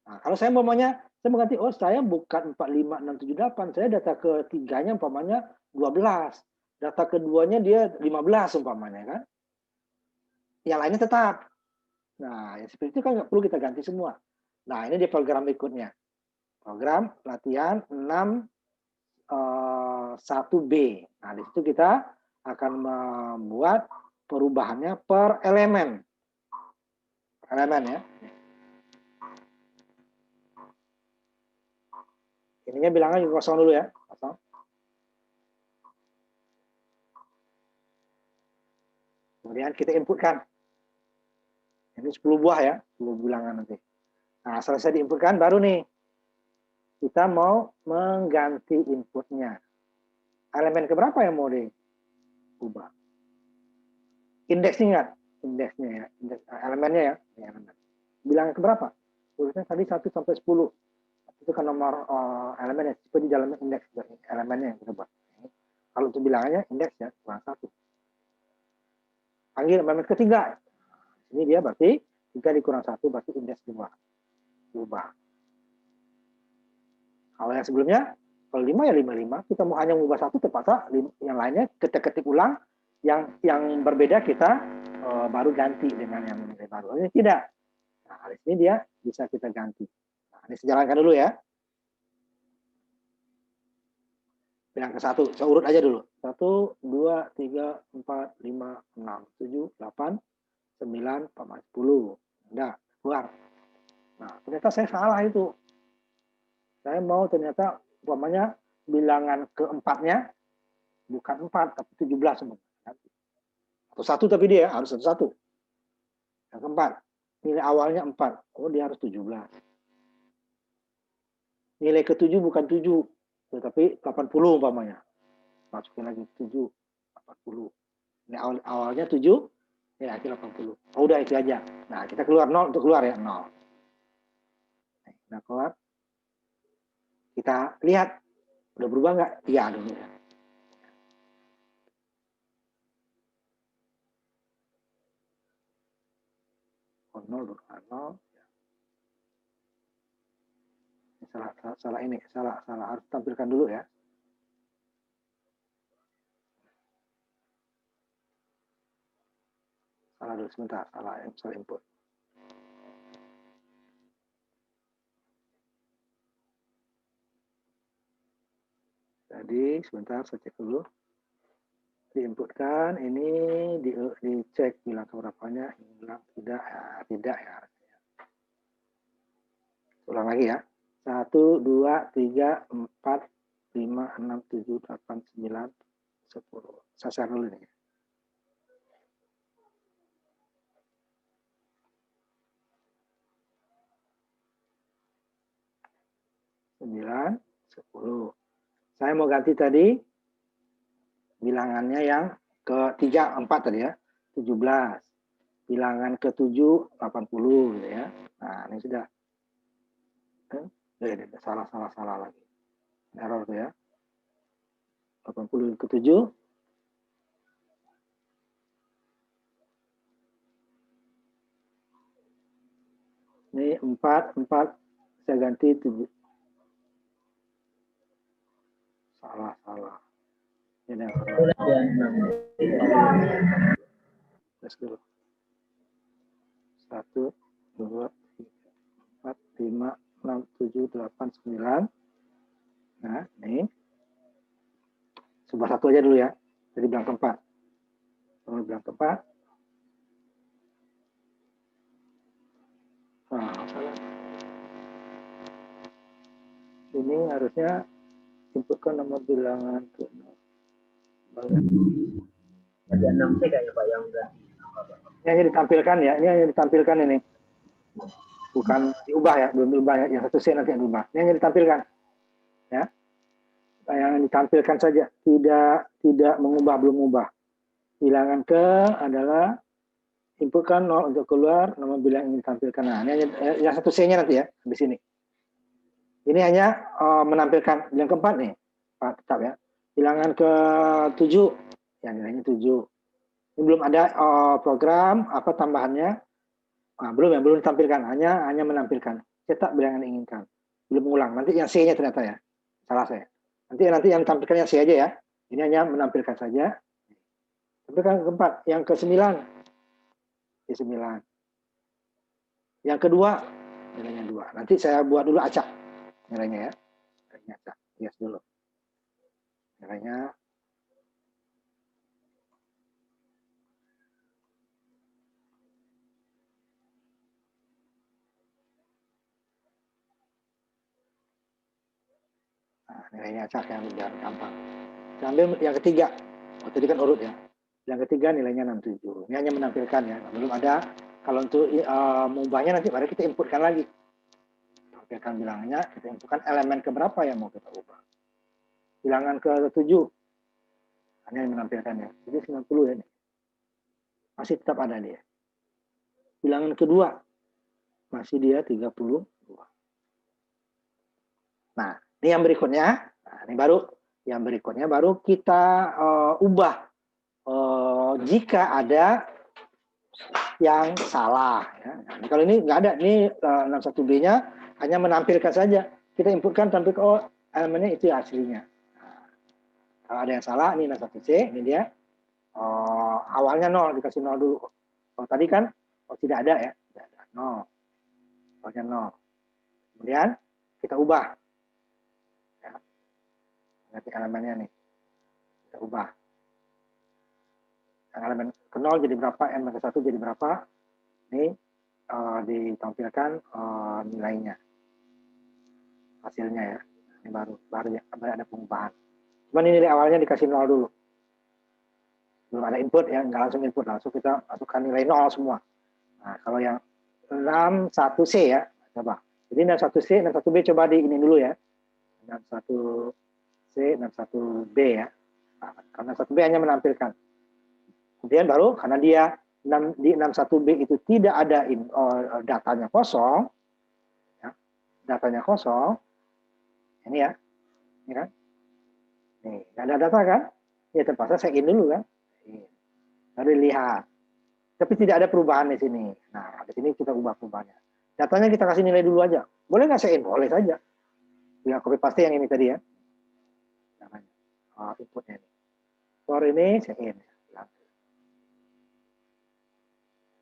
Nah, kalau saya umpamanya saya mengganti, saya bukan 4, 5, 6, 7, 8, saya data ketiganya umpamanya 12, data keduanya dia 15 umpamanya kan. Yang lainnya tetap. Nah, yang seperti itu kan nggak perlu kita ganti semua. Nah, ini di program berikutnya. Program latihan 6.1b. Nah, di situ kita akan membuat perubahannya per elemen. Elemen ya. Ininya bilangnya kosong dulu ya. Kosong. Kemudian kita inputkan. Ini 10 buah ya, 10 bilangan nanti. Nah, selesai diinputkan, baru nih kita mau mengganti inputnya. Elemen keberapa yang mau diubah? Indeksnya ingat, indeksnya ya, indeks, elemennya ya. Bilangan keberapa? Tulisnya tadi 1 sampai 10. Itu kan nomor elemennya, itu di dalam indeks elemennya yang kita buat. Kalau untuk bilangannya indeks ya, kurang 1. Panggil elemen ketiga. Ini dia berarti 3 dikurang 1 berarti indeks 2. Ubah. Kalau yang sebelumnya, kalau 5 ya 5. Kita mau hanya mengubah 1 terpaksa yang lainnya kita ketik ulang, yang berbeda kita baru ganti dengan yang baru. Ini tidak. Nah, di sini dia bisa kita ganti. Nah, ini saya jalankan dulu ya. Bilang ke 1, saya urut aja dulu. 1, 2, 3, 4, 5, 6, 7, 8, 9, 10. Udah, keluar. Nah, ternyata saya salah itu. Saya mau ternyata umpamanya bilangan keempatnya bukan 4 tapi 17 sebenarnya. Atau 1 tapi dia harus 1. Yang keempat, nilai awalnya 4. Oh, dia harus 17. Nilai ke-7 bukan 7, tetapi 80 umpamanya. Masukin lagi 7, 80. Nilai awalnya 7, nilai akhir 80. Oh, udah itu aja. Nah, kita keluar 0 untuk keluar ya, 0. Nah, keluar. Kita lihat, udah berubah nggak? Iya dulu ya. Oh, 0, 0. Salah ini, salah harus tampilkan dulu ya. Salah dulu sebentar, salah input. Jadi sebentar saya cek dulu. Diinputkan ini dicek bilang keberapanya, bilang tidak ya, tidak ya. Ulang lagi ya. 1, 2, 3, 4, 5, 6, 7, 8, 9, 10. Saya share dulu nih. Sembilan, 10. Saya mau ganti tadi bilangannya yang ke-3, 4 tadi ya. 17. Bilangan ke-7, 80 gitu ya. Nah, ini sudah. Salah lagi. Error tuh ya. 80 ke-7. Ini 4 saya ganti 7. Salah. Ini yang salah. Let's go. 1, 2, 3, 4, 5, 6, 7, 8, 9. Nah, ini. Sebuah 1 aja dulu ya. Jadi bilang keempat. Kalau bilang keempat. Nah, salah. Ini harusnya inputkan nomor bilangan ke 0. Ada 6 kayaknya Pak yang udah. Ini hanya ditampilkan ya. Ini hanya ditampilkan ini. Bukan diubah ya. Belum diubah ya. Yang 1C nanti yang diubah. Ini hanya ditampilkan. Ya. Yang ditampilkan saja. Tidak mengubah, belum mengubah. Bilangan ke adalah inputkan 0 untuk keluar nomor bilangan yang ditampilkan. Nah, ini hanya yang 1C-nya nanti ya. Di sini. Ini hanya menampilkan yang keempat nih. Pak, tetap ya. Bilangan ke-7. Ya, nilainya 7. Ini belum ada program apa tambahannya. Nah, belum ditampilkan. Hanya menampilkan. Cetak bilangan yang inginkan. Belum mengulang. Nanti yang C-nya ternyata ya. Salah saya. Nanti yang tampilkan yang C aja ya. Ini hanya menampilkan saja. Tampilkan keempat. Yang ke-9. Ke-9. Yang kedua. Nilainya 2. Nanti saya buat dulu acak. Nilainya ya. Nilainya acak. Hias dulu. Nilainya. Nah, nilainya acak yang biar gampang. Saya ambil yang ketiga. Oh, tadi kan urut ya. Yang ketiga nilainya 67. Ini hanya menampilkan ya. Belum ada. Kalau untuk mengubahnya nanti baru kita inputkan lagi. Tampilkan bilangannya. Kita inputkan elemen keberapa yang mau kita ubah. Bilangan ke-7. Hanya yang menampilkannya. Jadi 90 ya ini. Masih tetap ada dia. Bilangan kedua. Masih dia 32. Nah, ini yang berikutnya. Nah, ini baru. Yang berikutnya baru kita ubah. Jika ada yang salah. Ya. Nah, kalau ini nggak ada. Ini 61B-nya hanya menampilkan saja. Kita inputkan sampai ke elemennya itu aslinya. Nah, kalau ada yang salah, ini 61C. Ini dia. Awalnya 0. Dikasih 0 dulu. Oh, tadi kan tidak ada ya. Tidak ada. 0. Awalnya 0. Kemudian kita ubah. Ya. Nanti elemennya nih. Kita ubah. Yang elemen ke 0 jadi berapa, elemen ke 1 jadi berapa. Ini ditampilkan nilainya. Hasilnya ya. Ini baru ada pengubahan. Cuman ini nilai awalnya dikasih 0 dulu. Belum ada input ya, nggak langsung input, langsung kita masukkan nilai 0 semua. Nah, kalau yang 61C ya, coba. Jadi 61C, 61B coba di ini dulu ya. 61C, 61B ya. Nah, karena 61B hanya menampilkan. Kemudian baru karena dia di 61B itu tidak ada datanya kosong, ya, datanya kosong, ini ya, ini kan, nih nggak ada data kan, ya terpaksa saya in dulu kan, baru lihat, tapi tidak ada perubahan di sini. Nah di sini kita ubah perubahannya, datanya kita kasih nilai dulu aja, boleh nggak saya in? Boleh saja, tinggal copy paste yang ini tadi ya, inputnya ini, for ini saya in.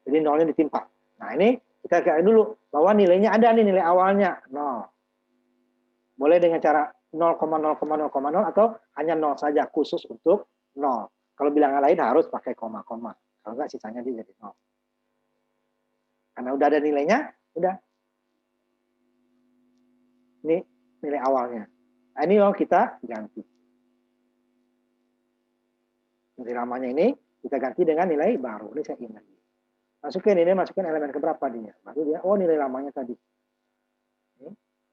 Jadi nolnya ditimpa. Nah ini kita lihat dulu bahwa nilainya ada nih, nilai awalnya 0. Boleh dengan cara 0,0,0,0 atau hanya 0 saja khusus untuk 0. Kalau bilangan lain harus pakai koma-koma. Kalau enggak sisanya dia jadi 0. Karena udah ada nilainya, udah. Ini nilai awalnya. Nah, ini mau kita ganti. Nilai lamanya ini kita ganti dengan nilai baru. Ini saya ingat. Masukin elemen keberapa dia, baru dia nilai lamanya tadi,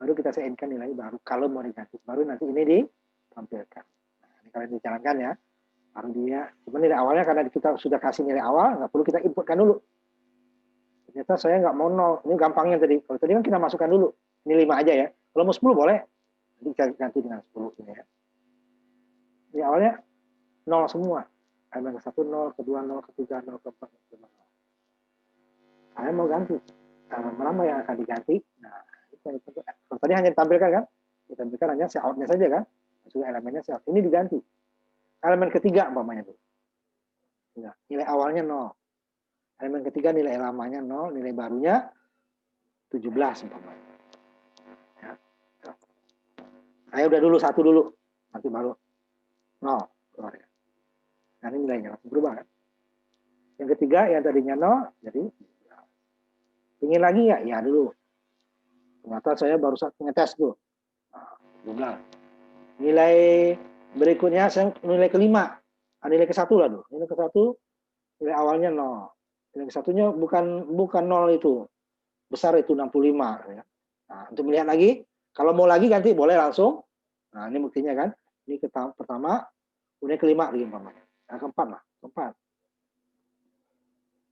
baru kita inkan nilai baru kalau mau diganti, baru nanti ini ditampilkan. Nah, ini kalian dijalankan ya, baru dia, cuma nilai awalnya karena kita sudah kasih nilai awal, nggak perlu kita inputkan dulu. Ternyata saya nggak mau 0, ini gampangnya tadi, kalau tadi kan kita masukkan dulu, ini 5 aja ya, kalau mau 10 boleh, jadi kita ganti dengan 10 ini ya. Ini awalnya 0 semua, elemen ke-1 0, ke-2 0, ke-3 0, ke-4 0. Saya mau ganti, berapa yang akan diganti. Nah, kalau tadi hanya ditampilkan kan, ditampilkan hanya out-nya saja kan, maksudnya elemennya out. Ini diganti. Elemen ketiga umpamanya tuh, nilai awalnya 0. Elemen ketiga nilai lamanya 0, nilai barunya 17 umpamanya. Ya. Saya udah dulu 1 dulu, nanti baru 0 keluar ya. Nah ini nilainya langsung berubah kan. Yang ketiga yang tadinya 0, jadi ingin lagi ya? Ya dulu. Ternyata saya baru ngetes tuh. 12. Nilai berikutnya saya nilai kelima. Nilai ke-1 lah tuh. Nilai ke-1 nilai awalnya 0. Nilai ke-1-nya bukan 0 itu. Besar itu 65 ya. Nah, untuk melihat lagi, kalau mau lagi ganti boleh langsung. Nah, ini buktinya kan. Ini pertama, kemudian kelima lagi umpamanya. Nah, keempat lah, keempat.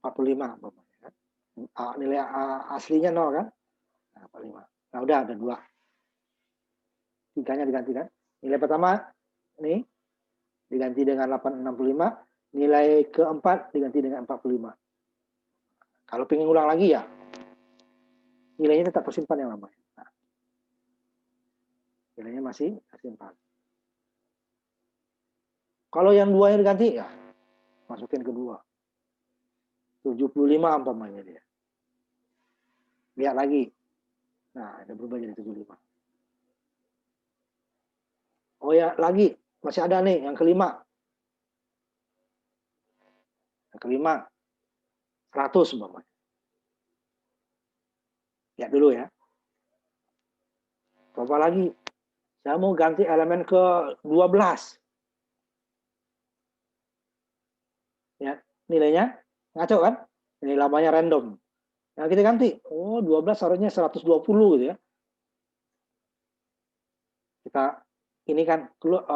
45 umpamanya. Nilai aslinya 0 kan? Nah, 45. Nah, udah ada 2. 3-nya diganti kan? Nilai pertama ini diganti dengan 865, nilai keempat diganti dengan 45. Kalau pengen ulang lagi ya nilainya tetap tersimpan yang lama. Nah, nilainya masih tersimpan. Kalau yang 2-nya diganti ya masukin ke 2. 75 umpamanya dia. Lihat lagi. Nah, ada berubah jadi 75. Oh ya, lagi. Masih ada nih, yang kelima. Yang kelima, 100 umpamanya. Lihat dulu ya. Coba lagi. Saya mau ganti elemen ke 12. Ya, nilainya ngaco kan? Nilai lamanya random. Nah, kita ganti. Oh, 12 harusnya 120 gitu ya. Kita ini kan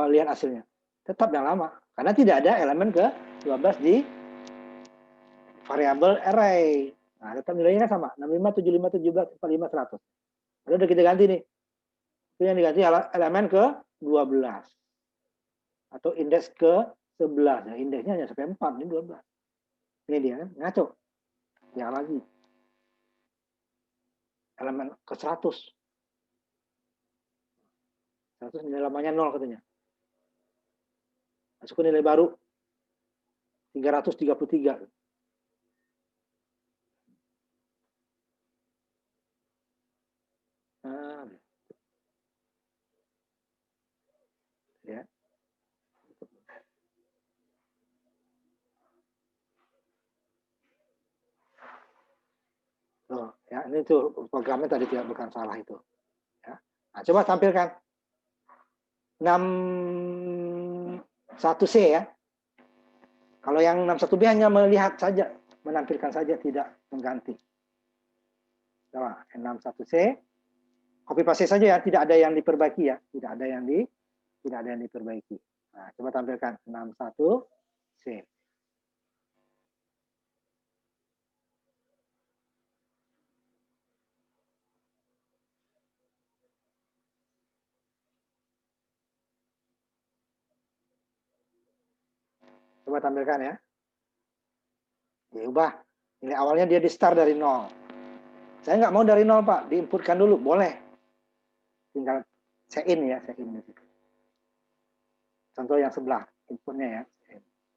lihat hasilnya. Tetap yang lama. Karena tidak ada elemen ke 12 di variabel array. Nah, tetap nilainya sama. 65, 75, 17, 45, 100. Lalu udah kita ganti nih. Itu yang diganti elemen ke 12. Atau indeks ke 11. Ya, indeksnya hanya sampai 4. Ini 12. Ini dia kan. Ngaco. Yang lagi. Elemen ke 100. 100 nilai lamanya 0 katanya. Masuk ke nilai baru 333. Nah, ya. Ya, ini tuh programnya tadi bukan salah itu. Ya. Nah, coba tampilkan. 61C ya. Kalau yang 61B hanya melihat saja, menampilkan saja, tidak mengganti. Coba 61C, copy paste saja ya, tidak ada yang diperbaiki ya, tidak ada yang diperbaiki. Nah, coba tampilkan 61C. Coba tampilkan ya. Diubah. Nilai awalnya dia di start dari 0. Saya nggak mau dari 0, Pak. Diinputkan dulu. Boleh. Tinggal set-in ya. Set-in. Contoh yang sebelah. Inputnya ya.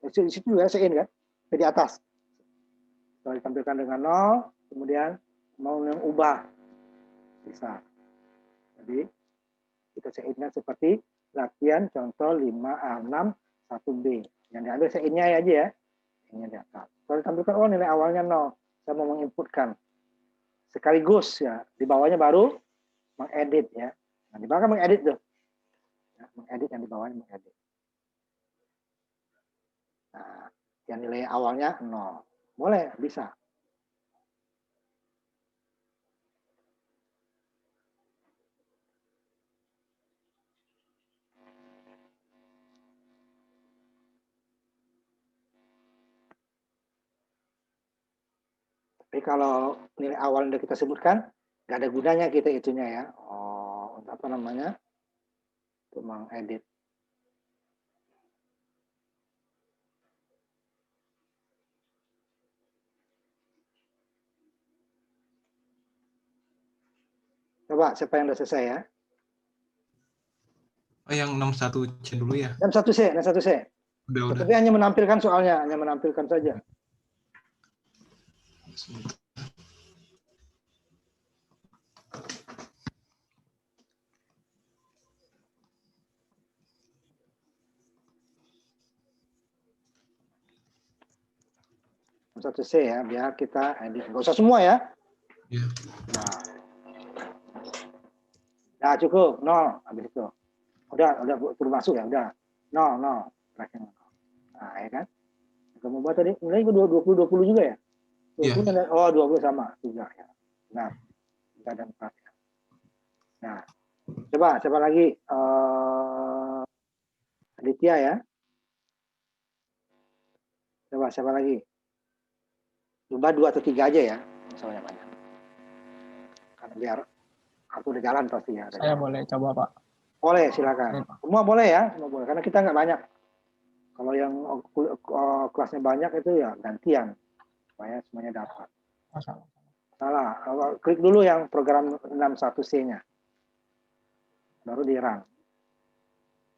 Di situ juga set-in kan. Di atas. Kalau ditampilkan dengan 0. Kemudian mau mengubah. Bisa. Jadi kita set-innya seperti latihan contoh 6 1B. Yang diambil set-innya aja ya. Ini di atas. Kalau ditampilkan, oh nilai awalnya 0. Saya mau menginputkan. Sekaligus ya. Di bawahnya baru mengedit ya. Nah, di bawah kan mengedit tuh. Ya, mengedit yang di bawahnya mengedit. Nah, yang nilai awalnya 0. Boleh, bisa. Tapi kalau nilai awal yang kita sebutkan, nggak ada gunanya kita itunya ya. Oh, untuk apa namanya? Untuk mengedit. Coba, siapa yang udah selesai ya? Oh, yang 61C dulu ya? 61C, 61C. Udah. Tapi hanya menampilkan soalnya, hanya menampilkan saja. Satu C ya, biar kita edit. Nggak usah semua ya. Ya. Nah, cukup 0 habis itu. Udah suruh masuk ya, udah. 0. Terakhir 0. Nah, ya kan? Kamu buat tadi, nilai 20 juga ya? 20 Ya. Oh, 20 sama juga ya. Nah, 3 dan 4 ya. Nah, coba siapa lagi? Aditya ya. Coba siapa lagi? Coba 2 atau 3 aja ya. Misalnya banyak. Karena biar aku udah jalan pasti ya. Saya boleh coba, Pak. Boleh, silakan. Semua boleh ya, semua boleh. Karena kita nggak banyak. Kalau yang kelasnya banyak itu ya gantian. Supaya semuanya dapat. Salah. Klik dulu yang program 61C-nya. Baru di run.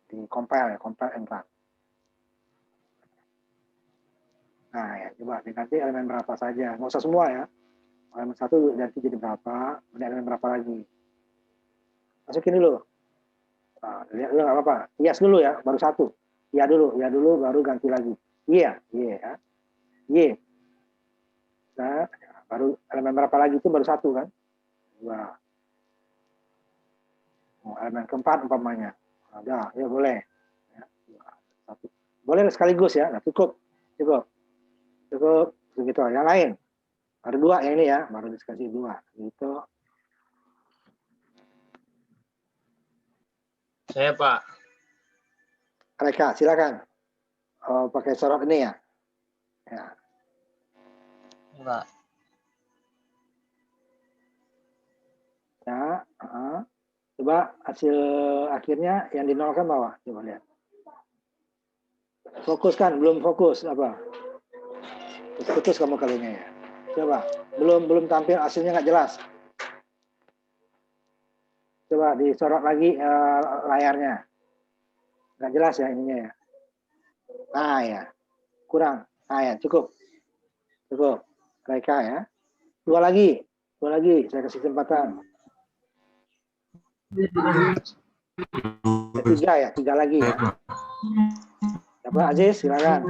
Di compile ya, compile and run. Nah ya, coba diganti elemen berapa saja. Nggak usah semua ya. Elemen 1 ganti jadi berapa, kemudian elemen berapa lagi. Masukin dulu. Nah, lihat dulu nggak apa-apa. Yes dulu ya, baru 1. Ya dulu, baru ganti lagi. Iya. Y. Nah, baru elemen berapa lagi itu baru 1 kan? 2. Elemen keempat umpamanya. Ada, ya boleh. Ya, 1. Boleh sekaligus ya, nah, cukup. Begitu. Yang lain. Baru 2 yang ini ya, baru diskusi 2. Gitu. Saya, Pak. Mereka, silakan. Pakai sorot ini ya. Ya. Pak. Ya, coba hasil akhirnya yang dinolkan bawah. Coba lihat. Fokus kan, belum fokus apa? Putus kamu kalinya ya. Coba, belum tampil hasilnya nggak jelas. Coba disorot lagi layarnya. Nggak jelas ya ininya ya. Nah ya, kurang. Nah ya, cukup. Mereka ya. Dua lagi, saya kasih kesempatan. 3 lagi ya. Siapa Aziz, silakan.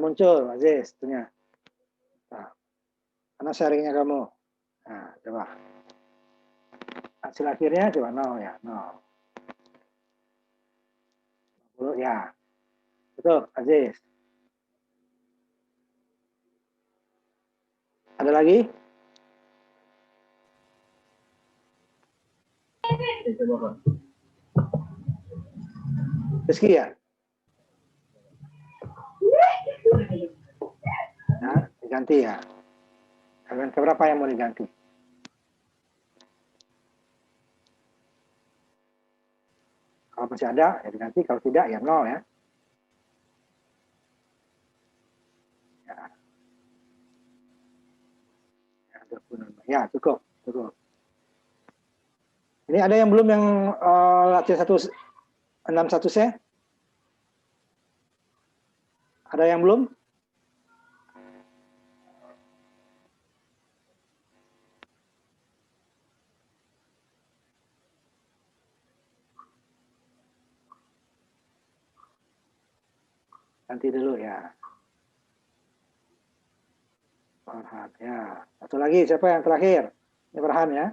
Belum muncul, Aziz, itunya. Nah, mana sharingnya kamu? Nah, coba. Hasil akhirnya coba 0 ya, 0. 10 ya. Betul, Aziz. Ada lagi? Rizky ya? Nah, diganti ya. Kalian keberapa yang mau diganti? Kalau masih ada, ya diganti. Kalau tidak, ya 0 ya. Ya, cukup. Cukup. Ini ada yang belum yang latihan 161C? Ada yang belum? Ganti dulu ya. Farhan ya. Satu lagi, siapa yang terakhir? Ini Farhan ya.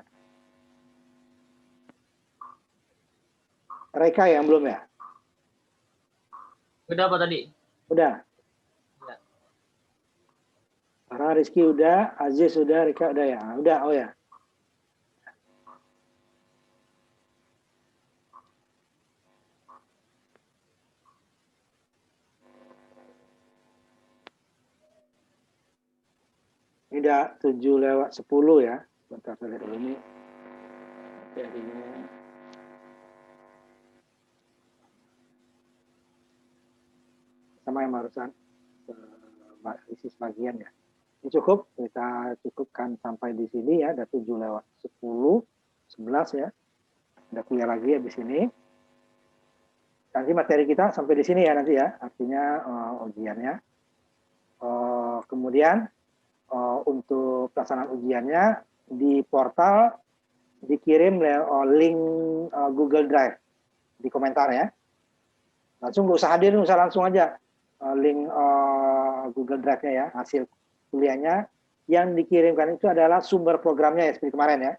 Reka yang belum ya? Udah apa tadi? Udah. Ya. Farhan, Rizky udah, Aziz udah, Reka udah ya. Udah, oh ya. Ini udah 7:10 ya. Bentar saya lihat dulu ini. Jadinya sama yang barusan isi sebagian ya. Ini cukup, kita cukupkan sampai di sini ya. Ada 7:10, 11 ya. Ada kuliah lagi habis ini. Nanti materi kita sampai di sini ya nanti ya. Artinya ujiannya. Kemudian untuk pelaksanaan ujiannya di portal dikirim link Google Drive di komentar ya. Langsung nggak usah hadir, nggak usah langsung aja link Google Drive-nya ya, hasil kuliahnya yang dikirimkan itu adalah sumber programnya ya seperti kemarin ya,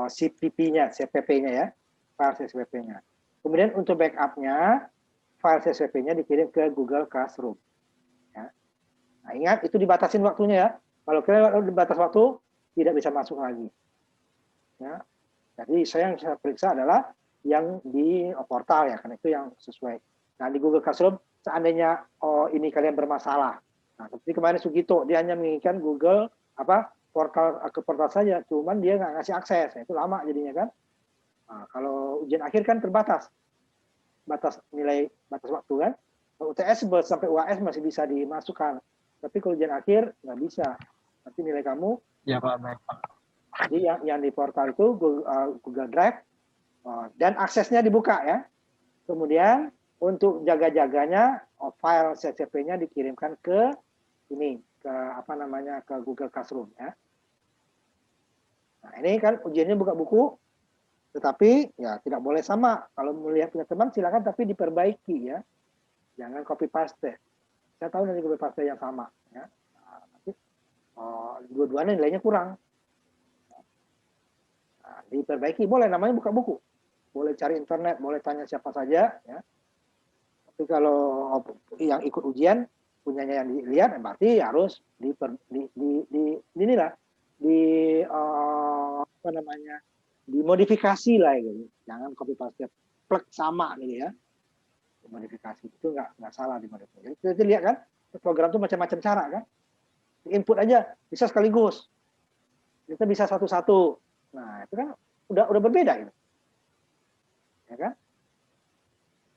CPP-nya, CPP-nya ya, file CPP-nya. Kemudian untuk backup-nya, file CPP-nya dikirim ke Google Classroom. Ya. Nah, ingat itu dibatasin waktunya ya. Kalau kalian dibatas waktu, tidak bisa masuk lagi. Ya. Jadi yang saya periksa adalah yang di portal ya, karena itu yang sesuai. Nah di Google Classroom, seandainya ini kalian bermasalah. Nah seperti kemarin Sugito, dia hanya menginginkan Google portal ke portal saja, cuman dia nggak ngasih akses, nah, itu lama jadinya kan. Nah, kalau ujian akhir kan terbatas, batas waktu kan. UTS sampai UAS masih bisa dimasukkan, tapi kalau ujian akhir nggak bisa. Nanti nilai kamu. Ya Pak, baik Pak. Jadi yang di portal itu Google Drive dan aksesnya dibuka ya. Kemudian untuk jaga-jaganya file CCP-nya dikirimkan ke ini ke ke Google Classroom ya. Nah, ini kan ujiannya buka buku, tetapi ya tidak boleh sama. Kalau melihat punya teman silakan tapi diperbaiki ya. Jangan copy paste. Saya tahu nanti copy paste yang sama ya. Nah, nanti dua-duanya nilainya kurang. Nah, diperbaiki boleh, namanya buka buku. Boleh cari internet, boleh tanya siapa saja ya. Tapi kalau yang ikut ujian punyanya yang dilihat berarti harus dimodifikasi lah gitu. Jangan copy paste plek sama gitu ya. Modifikasi itu nggak salah dimodifikasi. Jadi lihat kan program itu macam-macam cara kan. Input aja bisa sekaligus. Kita bisa satu-satu. Nah, itu kan udah berbeda gitu. Ya kan?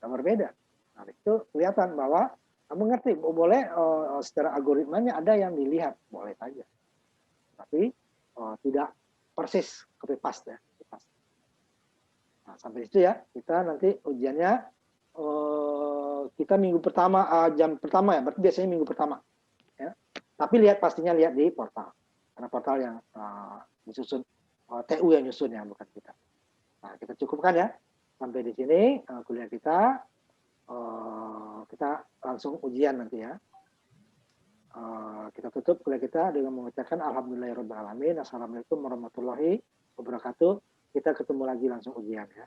Udah berbeda. Nah, itu kelihatan bahwa kamu ngerti, boleh secara algoritmanya ada yang dilihat, boleh saja. Tapi tidak persis copy paste ya. Nah, sampai situ ya, kita nanti ujiannya kita minggu pertama, jam pertama ya, berarti biasanya minggu pertama. Ya. Tapi pastinya lihat di portal. Karena portal yang disusun, TU yang nyusun ya, bukan kita. Nah, kita cukupkan ya. Sampai di sini kuliah kita, kita langsung ujian nanti ya. Kita tutup kuliah kita dengan mengucapkan alhamdulillahirobbilalamin. Assalamualaikum warahmatullahi wabarakatuh. Kita ketemu lagi langsung ujian ya.